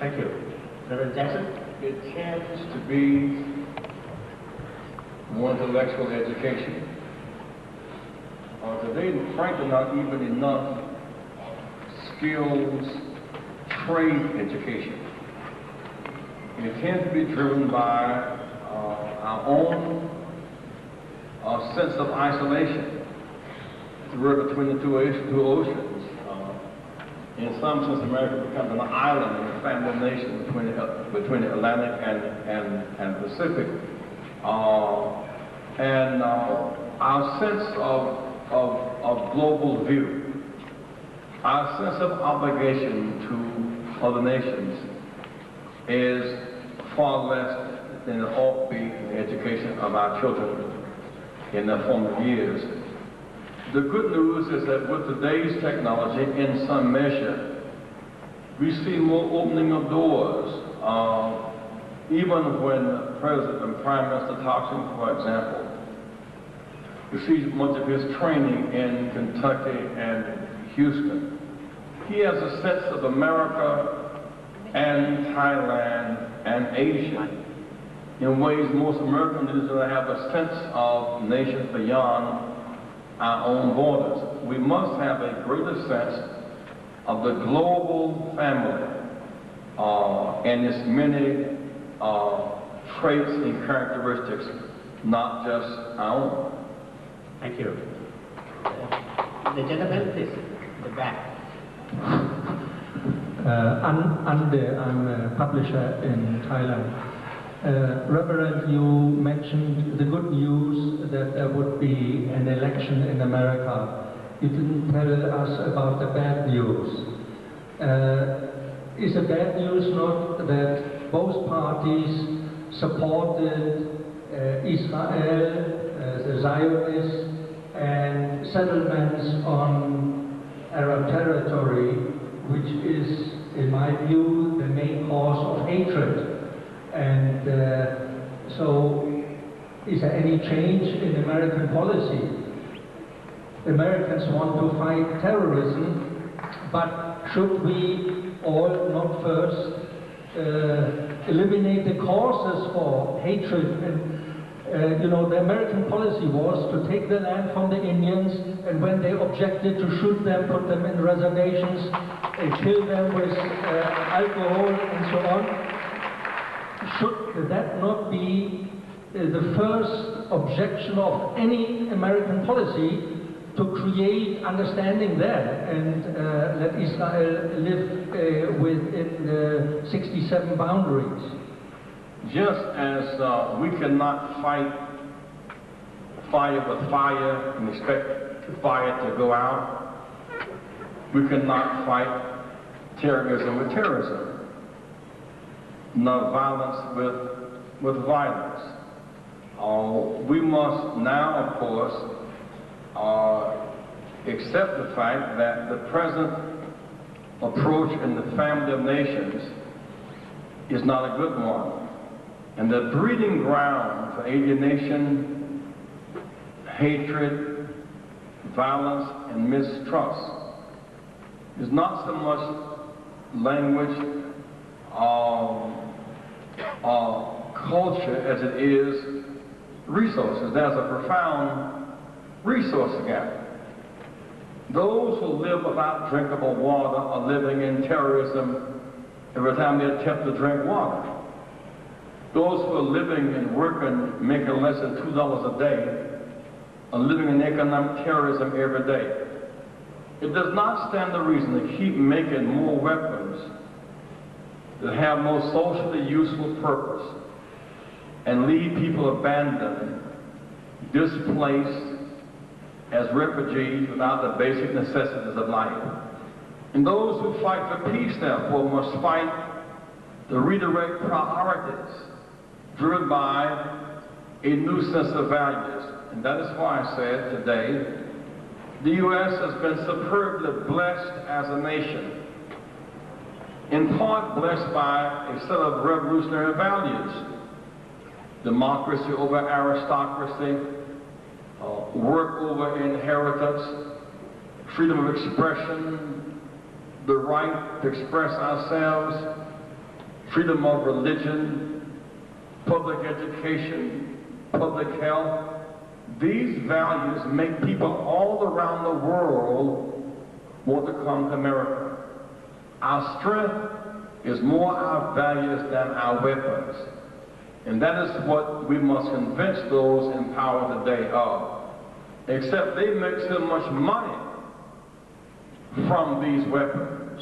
Thank you, Reverend Jackson. It tends to be more intellectual education. today, frankly, not even enough skills trade education. It tends to be driven by our own sense of isolation. The river between the two oceans. In some sense, America becomes an island in a family of nations between the Atlantic and Pacific. And our sense of global view, our sense of obligation to other nations is far less than it ought to be in the education of our children in their formative years. The good news is that with today's technology, in some measure, we see more opening of doors. Even when President and Prime Minister Jackson, for example, received much of his training in Kentucky and Houston, he has a sense of America and Thailand and Asia in ways most American leaders have a sense of nations beyond our own borders. We must have a greater sense of the global family and its many traits and characteristics, not just our own. Thank you. The gentleman, please, in the back. I'm a publisher in Thailand. Reverend, you mentioned the good news that there would be an election in America. You didn't tell us about the bad news. Is the bad news not that both parties supported Israel, the Zionists, and settlements on Arab territory, which is, in my view, the main cause of hatred? And so, is there any change in American policy? Americans want to fight terrorism, but should we all not first eliminate the causes for hatred? And you know, the American policy was to take the land from the Indians, and when they objected, to shoot them, put them in reservations, kill them with alcohol and so on. Should that not be the first objection of any American policy, to create understanding there and let Israel live within the 67 boundaries? Just as we cannot fight fire with fire and expect the fire to go out, we cannot fight terrorism with terrorism. Not violence with violence. We must now, of course, accept the fact that the present approach in the family of nations is not a good one. And the breeding ground for alienation, hatred, violence, and mistrust is not so much language culture as it is resources. There's a profound resource gap. Those who live without drinkable water are living in terrorism every time they attempt to drink water. Those who are living and working, making less than $2 a day, are living in economic terrorism every day. It does not stand to reason to keep making more weapons that have no socially useful purpose and leave people abandoned, displaced as refugees without the basic necessities of life. And those who fight for peace, therefore, must fight to redirect priorities driven by a new sense of values. And that is why I said today, the U.S. has been superbly blessed as a nation, in part blessed by a set of revolutionary values: democracy over aristocracy, work over inheritance, freedom of expression, the right to express ourselves, freedom of religion, public education, public health, These values make people all around the world want to come to America. Our strength is more our values than our weapons. And that is what we must convince those in power today of. Except they make so much money from these weapons.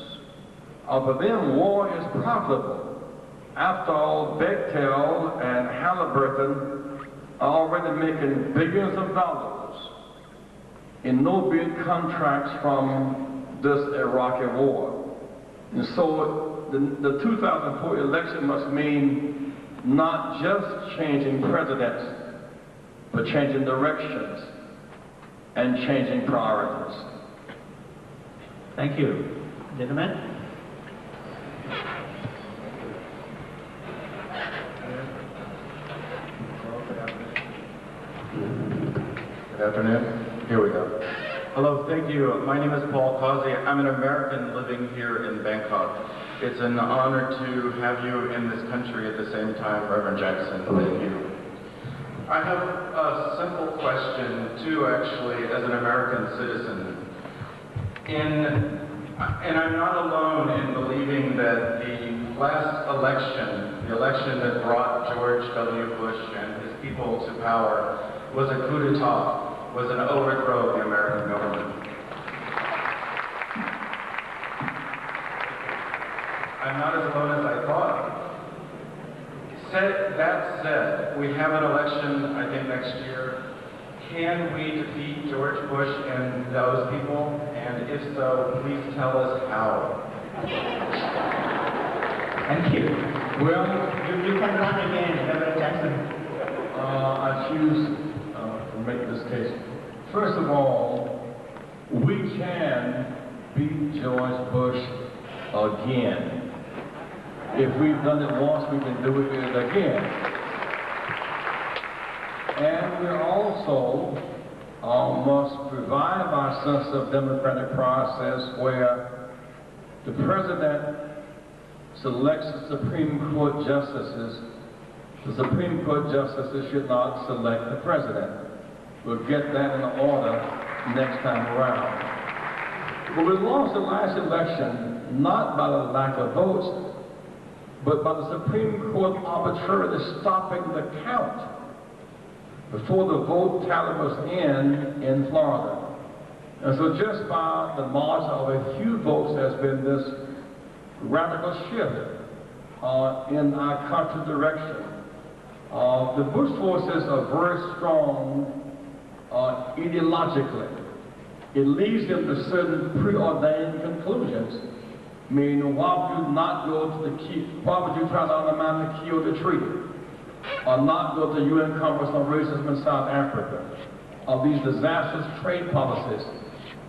For them, war is profitable. After all, Bechtel and Halliburton are already making billions of dollars in no-bid contracts from this Iraqi war. And so the 2004 election must mean not just changing presidents, but changing directions and changing priorities. Thank you. Gentlemen? Good afternoon. Here we go. Hello, thank you. My name is Paul Causey. I'm an American living here in Bangkok. It's an honor to have you in this country at the same time, Reverend Jackson. Thank you. I have a simple question, too, actually, as an American citizen. And I'm not alone in believing that the last election, the election that brought George W. Bush and his people to power, was a coup d'etat, was an overthrow of the American government. I'm not as alone as I thought. That said, we have an election, I think, next year. Can we defeat George Bush and those people? And if so, please tell us how. Thank you. Well, you can run again, Reverend Jackson. I choose to make this case. First of all, we can beat George Bush again. If we've done it once, we can do it again. And we also must revive our sense of democratic process where the president selects the Supreme Court justices. The Supreme Court justices should not select the president. We'll get that in order next time around. But we lost the last election not by the lack of votes, but by the Supreme Court arbitrarily stopping the count before the vote tally was in Florida. And so just by the margin of a few votes, there's been this radical shift in our country's direction. The Bush forces are very strong ideologically. It leads them to certain preordained conclusions. I mean, why would you not go to why would you try to undermine the Kyoto Treaty? Or not go to the UN Conference on Racism in South Africa? Or these disastrous trade policies?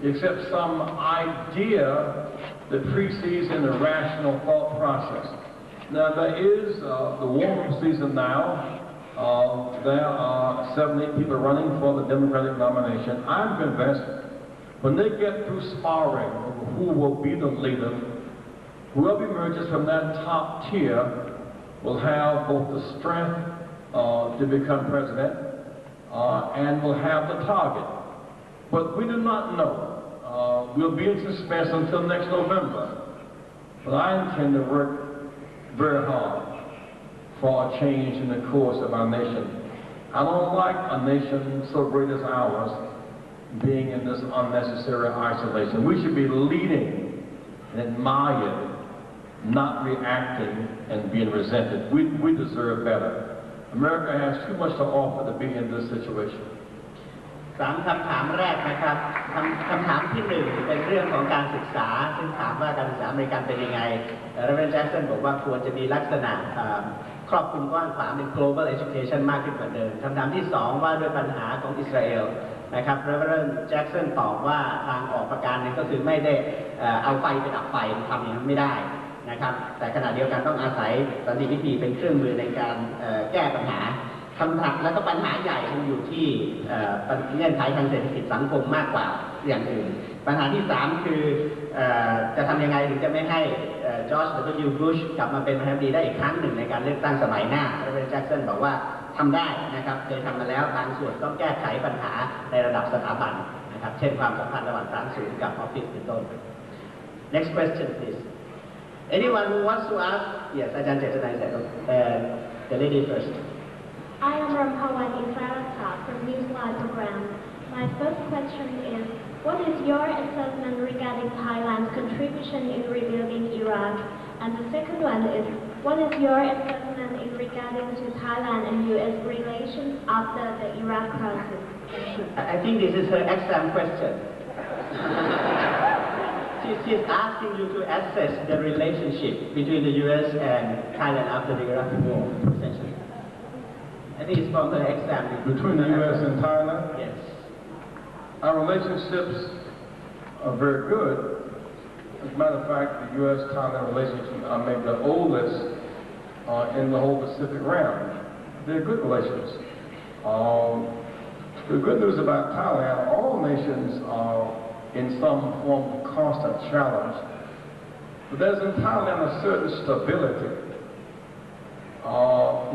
Except some idea that precedes an irrational thought process. Now, there is the warm season now. There are 78 people running for the Democratic nomination. I'm convinced when they get through sparring over who will be the leader, whoever emerges from that top tier will have both the strength to become president and will have the target. But we do not know. We'll be in suspense until next November. But I intend to work very hard for a change in the course of our nation. I don't like a nation so great as ours being in this unnecessary isolation. We should be leading and admired, not reacting and being resented. We deserve better. America has too much to offer to be in this situation. 3 คำถามแรกนะครับคำถามที่ 1เป็นเรื่องของการศึกษาซึ่งถามว่าการศึกษาอเมริกันเป็นยังไงReverend Jackson บอกว่าควรจะมีลักษณะครอบคลุมกว้างขวางเป็น global education มากขึ้นกว่าเดิมคำถามที่ 2ว่าด้วยปัญหาของอิสราเอลนะครับ Reverend Jackson ตอบว่าทางออกประการนึงก็คือไม่ได้เอาไฟไปดับไฟทำอย่างนั้นไม่ได้นะครับแต่ขณะเดียวกันต้องอาศัยสันติวิธีเป็นเครื่องมือในการแก้ปัญหาคำถามแล้วก็ปัญหาใหญ่มันอยู่ที่เงื่อนไขทางเศรษฐกิจสังคมมากกว่าอย่างอื่นปัญหาที่ 3คือจะทำยังไงถึงจะไม่ให้จอร์จ W. บุชกลับมาเป็นประธานาธิบดีได้อีกครั้งหนึ่งในการเลือกตั้งสมัยหน้าReverend Jackson บอกว่า ทำได้นะครับเคยทำมาแล้วบางส่วนต้องแก้ไขปัญหาในระดับสถาบันนะครับเช่นความสัมพันธ์ระหว่างฐานศูนย์กับออฟฟิศเป็นต้น Next question please Anyone who wants to ask Yes อาจารย์เจตนายthe lady first I am Rampawan Infarata from Newsline program. My first question is, what is your assessment regarding Thailand's contribution in rebuilding Iraq? And the second one is, what is your assessment in regarding to Thailand and U.S. relations after the Iraq crisis? I think this is her exam question. She's asking you to assess the relationship between the U.S. and Thailand after the Iraq war, essentially. I think it's from the exam. Between the U.S. and Thailand? Yes. Our relationships are very good. As a matter of fact, the U.S.-Thailand relationship are maybe the oldest in the whole Pacific realm. They're good relations. The good news about Thailand, all nations are in some form of constant challenge. But there's in Thailand a certain stability.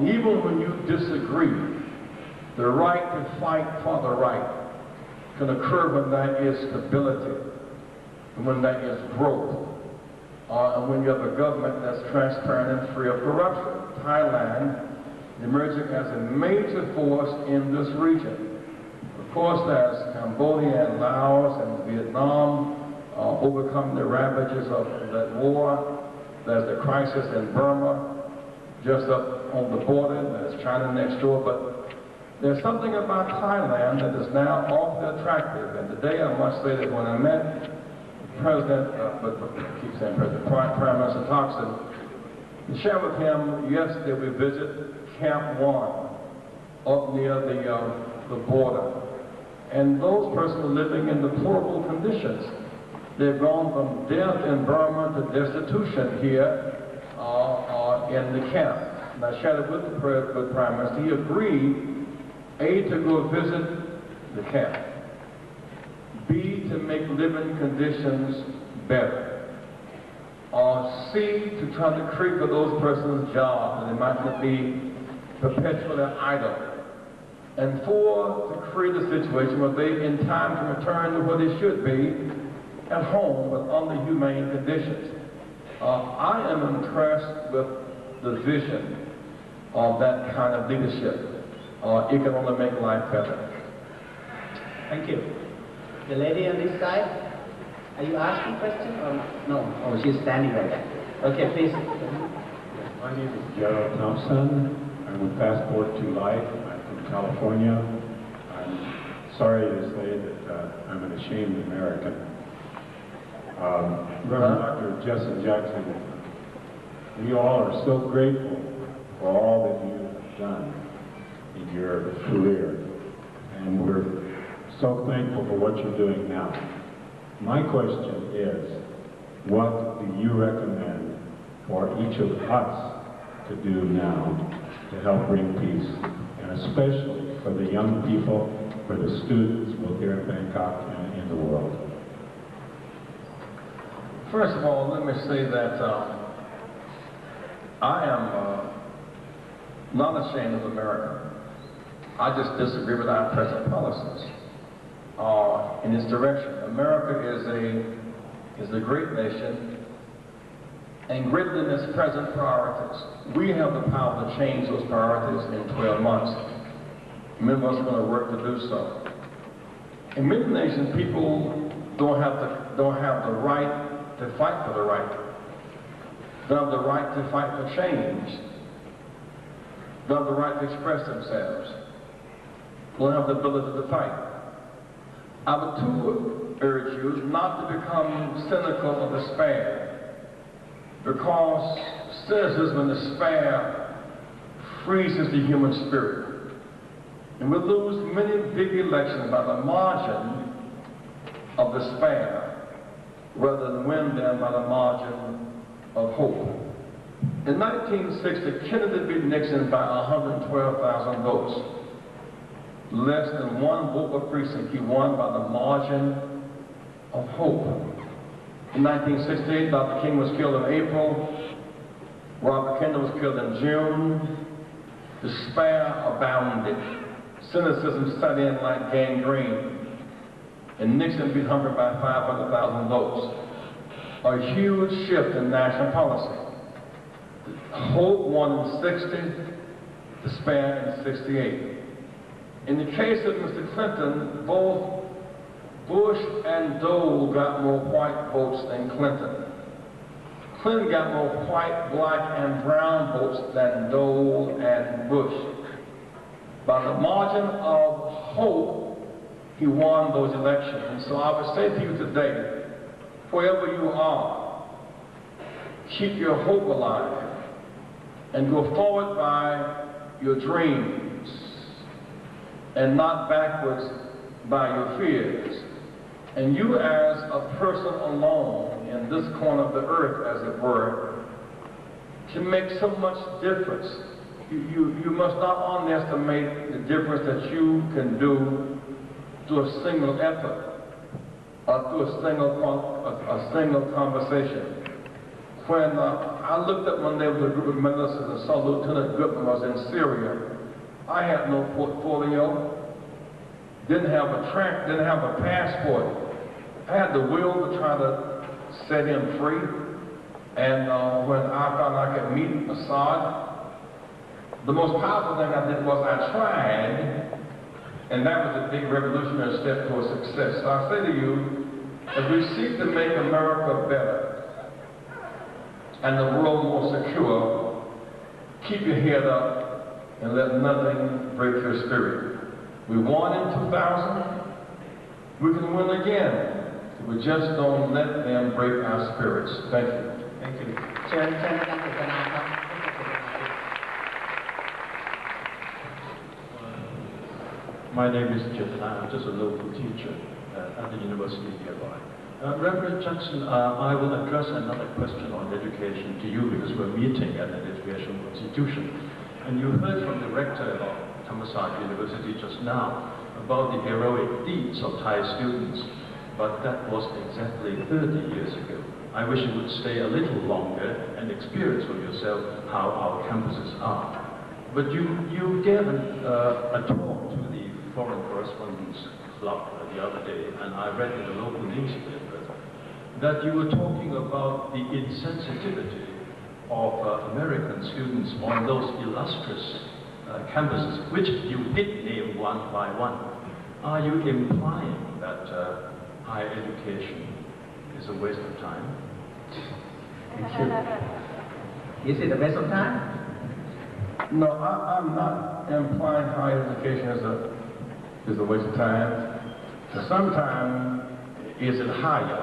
Even when you disagree, the right to fight for the right can occur when there is stability, and when there is growth, and when you have a government that's transparent and free of corruption. Thailand emerging as a major force in this region. Of course, there's Cambodia and Laos and Vietnam overcoming the ravages of that war. There's the crisis in Burma, just up on the border. There's China next door, but there's something about Thailand that is now awfully attractive. And today I must say that when I met President, Prime Minister Thaksin, to share with him, yesterday we visited Camp 1 up near the border. And those persons are living in deplorable conditions. They've gone from death in Burma to destitution here in the camp. And I shared it with the Prime Minister. He agreed, A, to go visit the camp, B, to make living conditions better, or C, to try to create for those persons jobs that they might not be perpetually idle, and 4, to create a situation where they in time can return to where they should be, at home, but under humane conditions. I am impressed with the vision of that kind of leadership. It can only make life better. Thank you. The lady on this side, are you asking a question or no? Oh, she's standing right there. Okay, please. My name is Gerald Thompson. I'm with Passport to Life. I'm from California. I'm sorry to say that I'm an ashamed American. Reverend Dr. Jesse Jackson, we all are so grateful for all that you've done in your career, and we're so thankful for what you're doing now. My question is, what do you recommend for each of us to do now to help bring peace, and especially for the young people, for the students, both here in Bangkok and in the world? First of all, let me say that I am not ashamed of America. I just disagree with our present policies in its direction. America is a great nation, and greater than its present priorities. We have the power to change those priorities in 12 months. Many of us are going to work to do so. In many nations, people don't have the right to fight for the right. They have the right to fight for change. They have the right to express themselves. They don't have the ability to fight. I would too urge you not to become cynical or despair, because cynicism and despair freezes the human spirit. And we lose many big elections by the margin of despair, rather than win them by the margin of hope. In 1960, Kennedy beat Nixon by 112,000 votes. Less than one vote per precinct. He won by the margin of hope. In 1968, Dr. King was killed in April. Robert Kennedy was killed in June. Despair abounded. Cynicism set in like gangrene. And Nixon beat Humphrey by 500,000 votes. A huge shift in national policy. Hope won in 60, despair in 68. In the case of Mr. Clinton, both Bush and Dole got more white votes than Clinton. Clinton got more white, black, and brown votes than Dole and Bush. By the margin of hope, he won those elections. And so I would say to you today, wherever you are, keep your hope alive and go forward by your dreams and not backwards by your fears. And you as a person alone in this corner of the earth, as it were, can make so much difference. You must not underestimate the difference that you can do through a single effort or through a single conversation. When I looked up one day with a group of ministers and saw Lieutenant Goodman was in Syria, I had no portfolio, didn't have a passport. I had the will to try to set him free. And when I found I could meet Assad, the most powerful thing I did was I tried, and that was a big revolutionary step towards success. So I say to you, as we seek to make America better and the world more secure, keep your head up and let nothing break your spirit. We won in 2000, we can win again. We just don't let them break our spirits. Thank you. Thank you. เชิญอาจารย์กฤษณาครับ My name is Jitana. I'm just a local teacher at the university nearby. Reverend Jackson, I will address another question on education to you because we're meeting at an educational institution. And you heard from the rector of Thammasat University just now about the heroic deeds of Thai students. But that was exactly 30 years ago. I wish you would stay a little longer and experience for yourself how our campuses are. But you gave a talk to the Foreign Correspondents Club the other day, and I read in the local newspaper that you were talking about the insensitivity of American students on those illustrious campuses, which you did name one by one. Are you implying that higher education is a waste of time? Is it a waste of time? No, I'm not implying higher education is a waste of time. Sometimes, is it higher?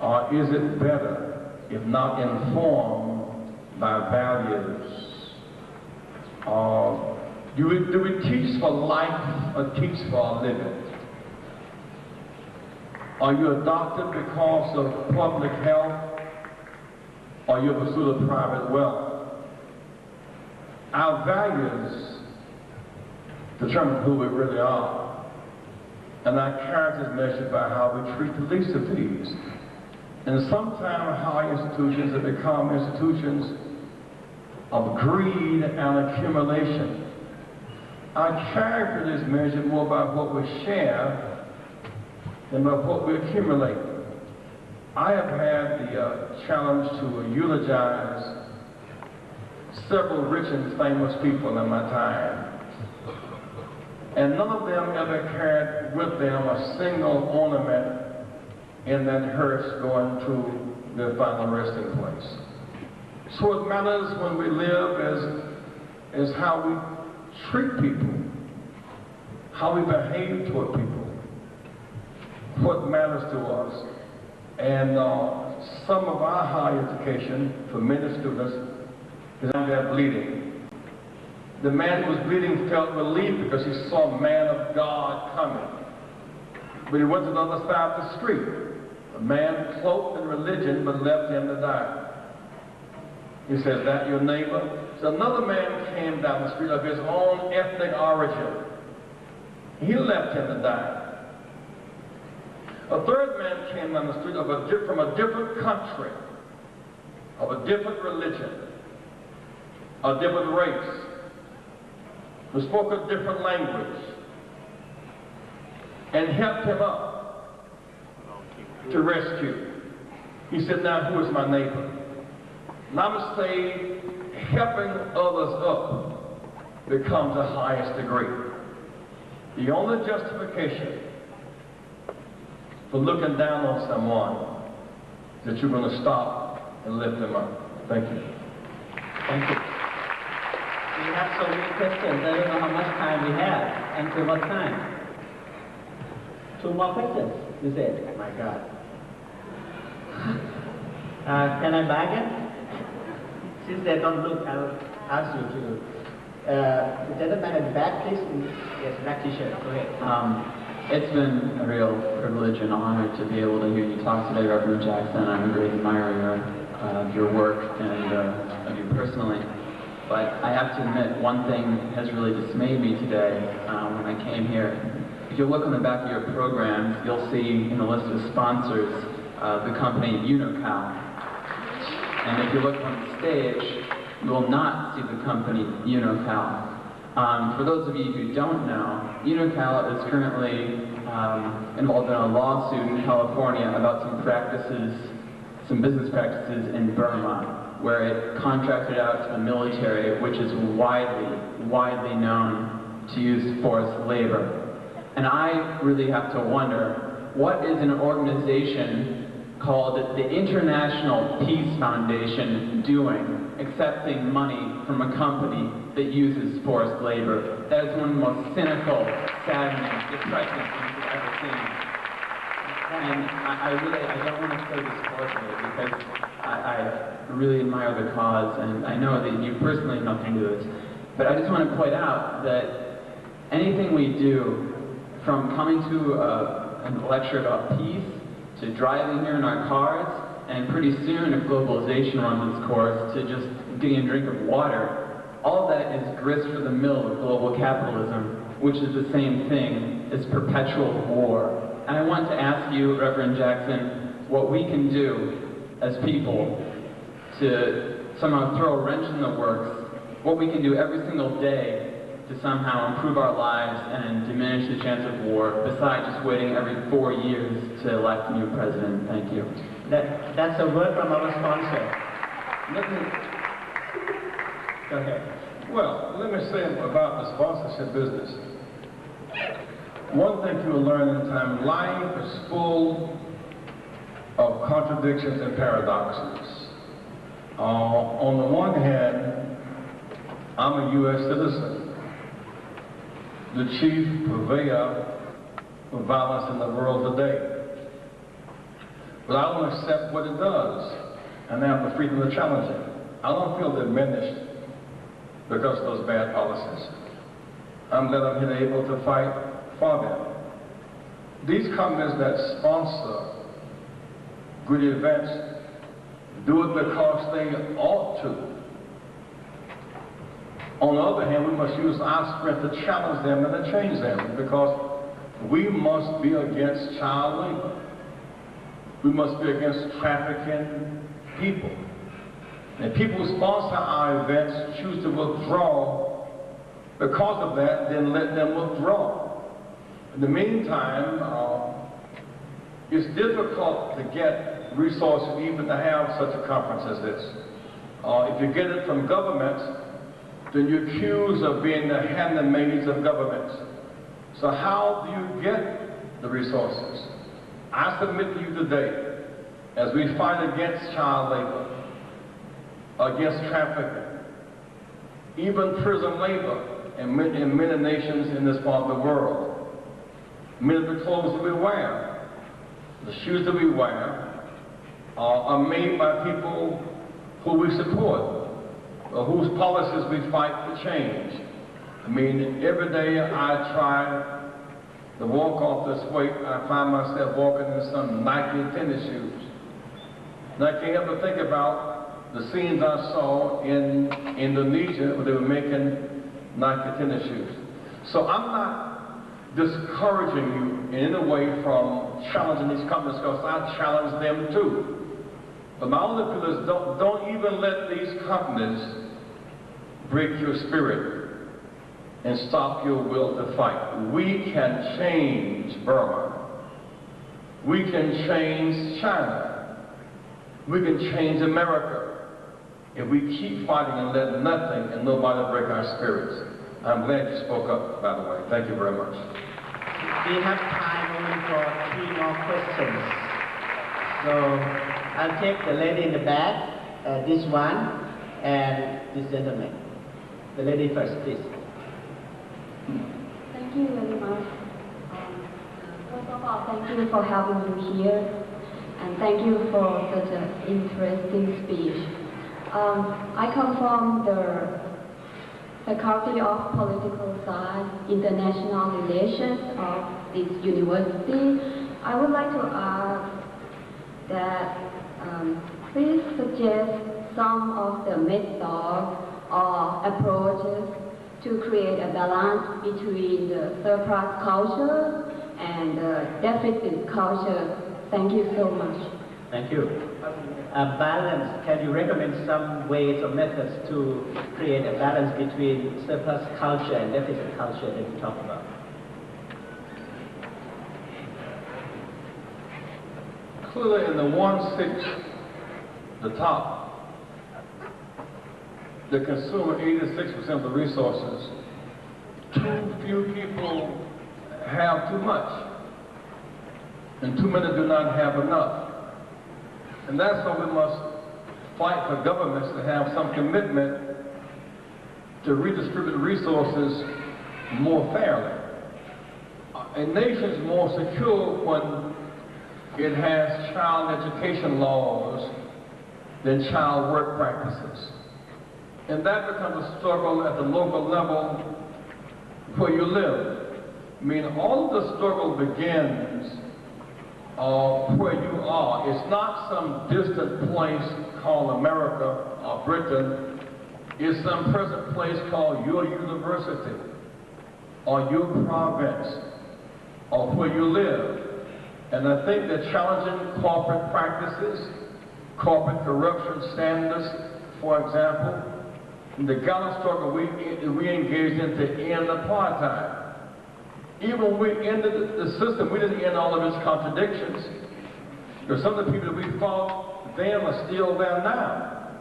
Or is it better if not informed by values? Do we teach for life or teach for a living? Are you a doctor because of public health or your pursuit of private wealth? Our values determine who we really are. And our character is measured by how we treat the least of these. And sometimes high institutions have become institutions of greed and accumulation. Our character is measured more by what we share than by what we accumulate. I have had the challenge to eulogize several rich and famous people in my time. And none of them ever carried with them a single ornament in that hearse going to their final resting place. So it matters when we live as how we treat people, how we behave toward people, what matters to us. And some of our higher education for many students is out there bleeding. The man who was bleeding felt relief because he saw a man of God coming. But he went to the other side of the street. A man cloaked in religion but left him to die. He says, "That your neighbor?" So another man came down the street of his own ethnic origin. He left him to die. A third man came down the street from a different country, of a different religion. a different race, who spoke a different language, and helped him up to rescue. He said, now who is my neighbor? And I would say helping others up becomes the highest degree. The only justification for looking down on someone is that you're going to stop and lift them up. Thank you. Thank you. We have so many questions. I don't know how much time we have. And for what time? 2 more questions, you said. Oh my God. Can I bargain? Since they don't look, I'll ask you to. The gentleman at the back, please. Yes, black t-shirt. Go ahead. It's been a real privilege and honor to be able to hear you talk today, Reverend Jackson. I'm a great admirer of your work and of you personally. But I have to admit, one thing has really dismayed me today when I came here. If you look on the back of your program, you'll see in the list of sponsors the company UNOCAL. And if you look on the stage, you will not see the company UNOCAL. For those of you who don't know, UNOCAL is currently involved in a lawsuit in California about some business practices in Burma, where it contracted out to the military, which is widely known to use forced labor. And I really have to wonder, what is an organization called the International Peace Foundation doing, accepting money from a company that uses forced labor? That is one of the most cynical, saddening, depressing things I've ever seen. And I don't want to say this forcefully because I really admire the cause, and I know that you personally have nothing to do with this. But I just want to point out that anything we do, from coming to a lecture about peace, to driving here in our cars, and pretty soon, if globalization runs its course, to just getting a drink of water, all of that is grist for the mill of global capitalism, which is the same thing as perpetual war. And I want to ask you, Reverend Jackson, what we can do as people to somehow throw a wrench in the works, what we can do every single day to somehow improve our lives and diminish the chance of war, besides just waiting every 4 years to elect a new president. Thank you. That's a word from our sponsor. Go ahead. Well, let me say about the sponsorship business. One thing you will learn in time, life is full of contradictions and paradoxes. On the one hand, I'm a U.S. citizen, the chief purveyor of violence in the world today. But I don't accept what it does, and I have the freedom to challenge it. I don't feel diminished because of those bad policies. I'm glad I'm here able to fight for them. These companies that sponsor good events do it because they ought to. On the other hand, we must use our strength to challenge them and to change them, because we must be against child labor. We must be against trafficking people. And people who sponsor our events choose to withdraw because of that, then let them withdraw. In the meantime, it's difficult to get resources even to have such a conference as this. If you get it from governments, then you're accused of being the handmaids of governments. So how do you get the resources? I submit to you today, as we fight against child labor, against trafficking, even prison labor in many nations in this part of the world, many of the clothes that we wear, the shoes that we wear, are made by people who we support, whose policies we fight to change. I mean, every day I try to walk off this way, I find myself walking in some Nike tennis shoes. And I can't help but think about the scenes I saw in Indonesia where they were making Nike tennis shoes. So I'm not discouraging you in any way from challenging these companies, because I challenge them too. But my only appeal is don't even let these companies break your spirit and stop your will to fight. We can change Burma. We can change China. We can change America if we keep fighting and let nothing and nobody break our spirits. I'm glad you spoke up, by the way. Thank you very much. We have time only for 3 more questions. So I'll take the lady in the back, this one, and this gentleman. The lady first, please. Thank you very much. First of all, thank you for having me here, and thank you for such an interesting speech. I come from the Faculty of Political Science, International Relations of this university. I would like to ask that please suggest some of the methods or approaches to create a balance between the surplus culture and the deficit culture. Thank you so much. Thank you. Balance, can you recommend some ways or methods to create a balance between surplus culture and deficit culture that you talked about? Clearly in the 1/6, the top, the consumer 86% of the resources, too few people have too much, and too many do not have enough. And that's why we must fight for governments to have some commitment to redistribute resources more fairly. A nation is more secure when it has child education laws than child work practices. And that becomes a struggle at the local level where you live. I mean, all of the struggle begins where you are. It's not some distant place called America or Britain. It's some present place called your university or your province or where you live. And I think that challenging corporate practices, corporate corruption standards, for example, the Ghana struggle we engaged in to end apartheid. Even when we ended the system, we didn't end all of its contradictions. There's some of the people that we fought then are still there now.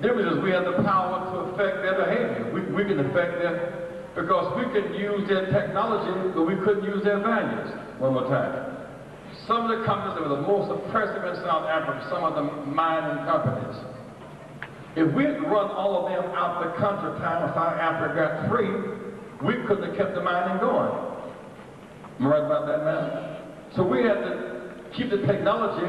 The difference is we have the power to affect their behavior. We can affect them because we can use their technology, but we couldn't use their values. One more time. Some of the companies that were the most oppressive in South Africa, some of the mining companies, if we had run all of them out the country time when South Africa got free, we couldn't have kept the mining going. Am I right about that, man? So we had to keep the technology,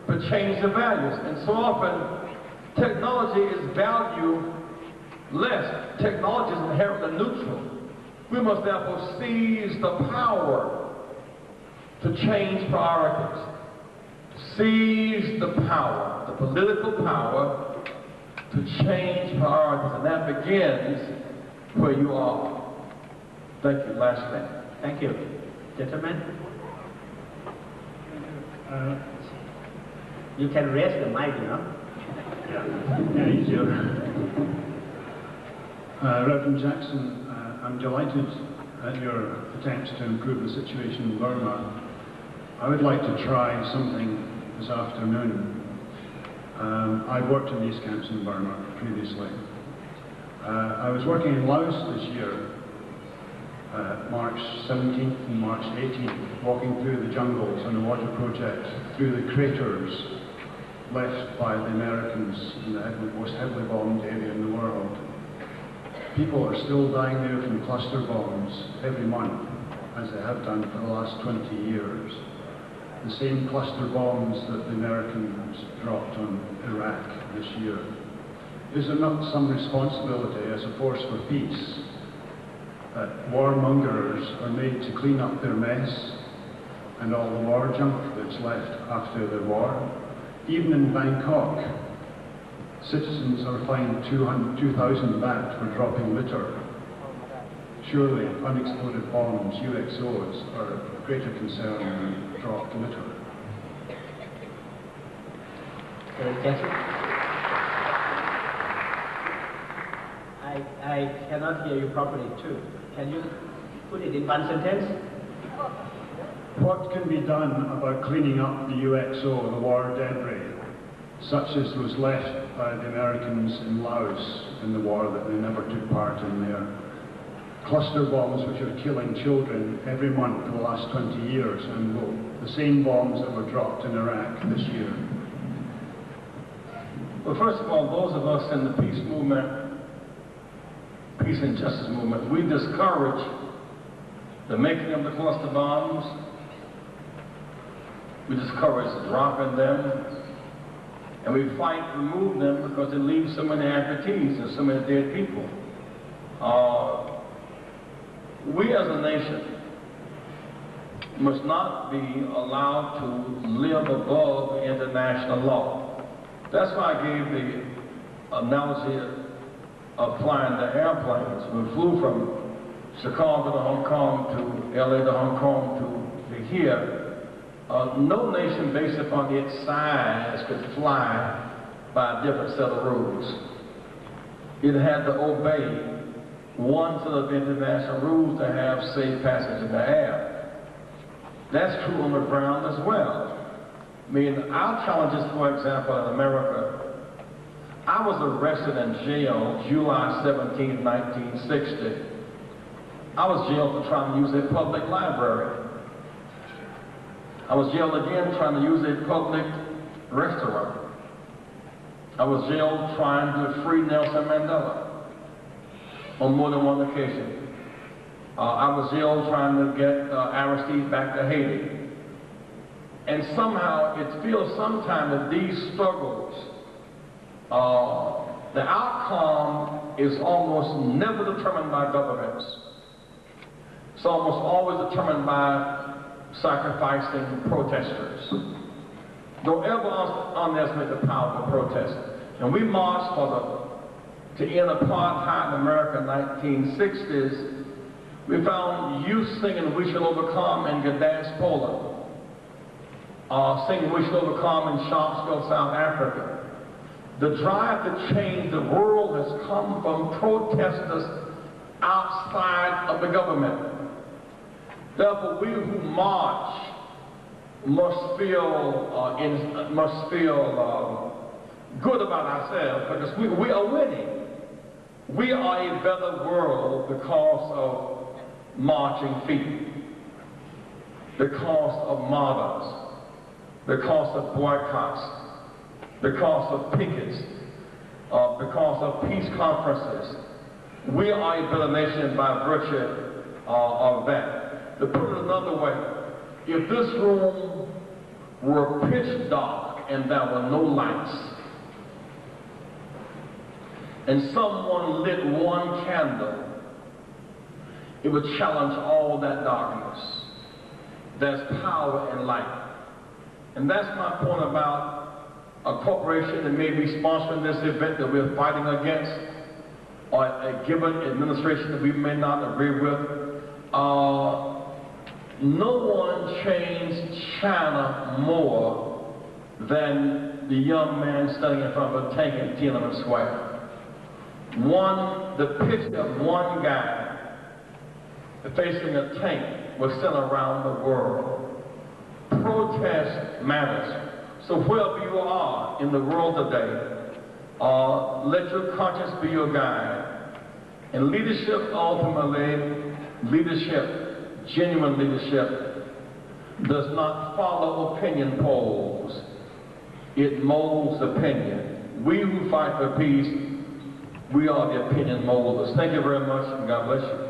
but change the values. And so often, technology is value less. Technology is inherently neutral. We must therefore seize the power to change priorities. Seize the power, the political power, to change priorities. And that begins where you are. Thank you. Last thing. Thank you. Gentlemen? You can raise the mic, you know? Thank you. Reverend Jackson, I'm delighted at your attempts to improve the situation in Burma. I would like to try something this afternoon. I've worked in these camps in Burma previously. I was working in Laos this year, March 17th and March 18th, walking through the jungles on a water project, through the craters left by the Americans in the most heavily bombed area in the world. People are still dying there from cluster bombs every month, as they have done for the last 20 years. The same cluster bombs that the Americans dropped on Iraq this year. Is there not some responsibility as a force for peace that warmongers are made to clean up their mess and all the war junk that's left after the war? Even in Bangkok, citizens are fined 2,000 baht for dropping litter. Surely unexploded bombs, UXOs, are of greater concern than dropped litter. I cannot hear you properly too. Can you put it in one sentence? What can be done about cleaning up the UXO, the war debris, such as was left by the Americans in Laos in the war that they never took part in there? Cluster bombs which are killing children every month for the last 20 years, and the same bombs that were dropped in Iraq this year. Well, first of all, those of us in the peace movement, peace and justice movement, we discourage the making of the cluster bombs. We discourage dropping them. And we fight to remove them because it leaves so many amputees and so many dead people. We as a nation must not be allowed to live above international law. That's why I gave the analogy of flying the airplanes. We flew from Chicago to Hong Kong to LA to Hong Kong to here. No nation based upon its size could fly by a different set of rules. It had to obey one set of international rules to have safe passage in the air. That's true on the ground as well. I mean, our challenges, for example, in America, I was arrested in jail July 17, 1960. I was jailed for trying to use a public library. I was jailed again trying to use a public restaurant. I was jailed trying to free Nelson Mandela on more than one occasion. I was jailed trying to get Aristide back to Haiti. And somehow it feels sometimes that these struggles, the outcome is almost never determined by governments. It's almost always determined by sacrificing protesters. Don't ever underestimate the power of protest. And we marched to end apartheid in America in the 1960s. We found youth singing "We Shall Overcome" in Gdansk, Poland. Singing "We Shall Overcome" in Sharpeville, South Africa. The drive to change the world has come from protesters outside of the government. Therefore, we who march must feel good about ourselves because we are winning. We are a better world because of marching feet, because of martyrs, because of boycotts, because of pickets, because of peace conferences. We are a better nation by virtue of that. To put it another way, if this room were pitch dark and there were no lights, and someone lit one candle, it would challenge all that darkness. There's power in light. And that's my point about a corporation that may be sponsoring this event that we're fighting against, or a given administration that we may not agree with. No one changed China more than the young man standing in front of a tank in Tiananmen Square. The picture of one guy facing a tank was sent around the world. Protest matters. So wherever you are in the world today, let your conscience be your guide. And leadership, ultimately, genuine leadership, does not follow opinion polls. It molds opinion. We who fight for peace, we are the opinion molders. Thank you very much, and God bless you.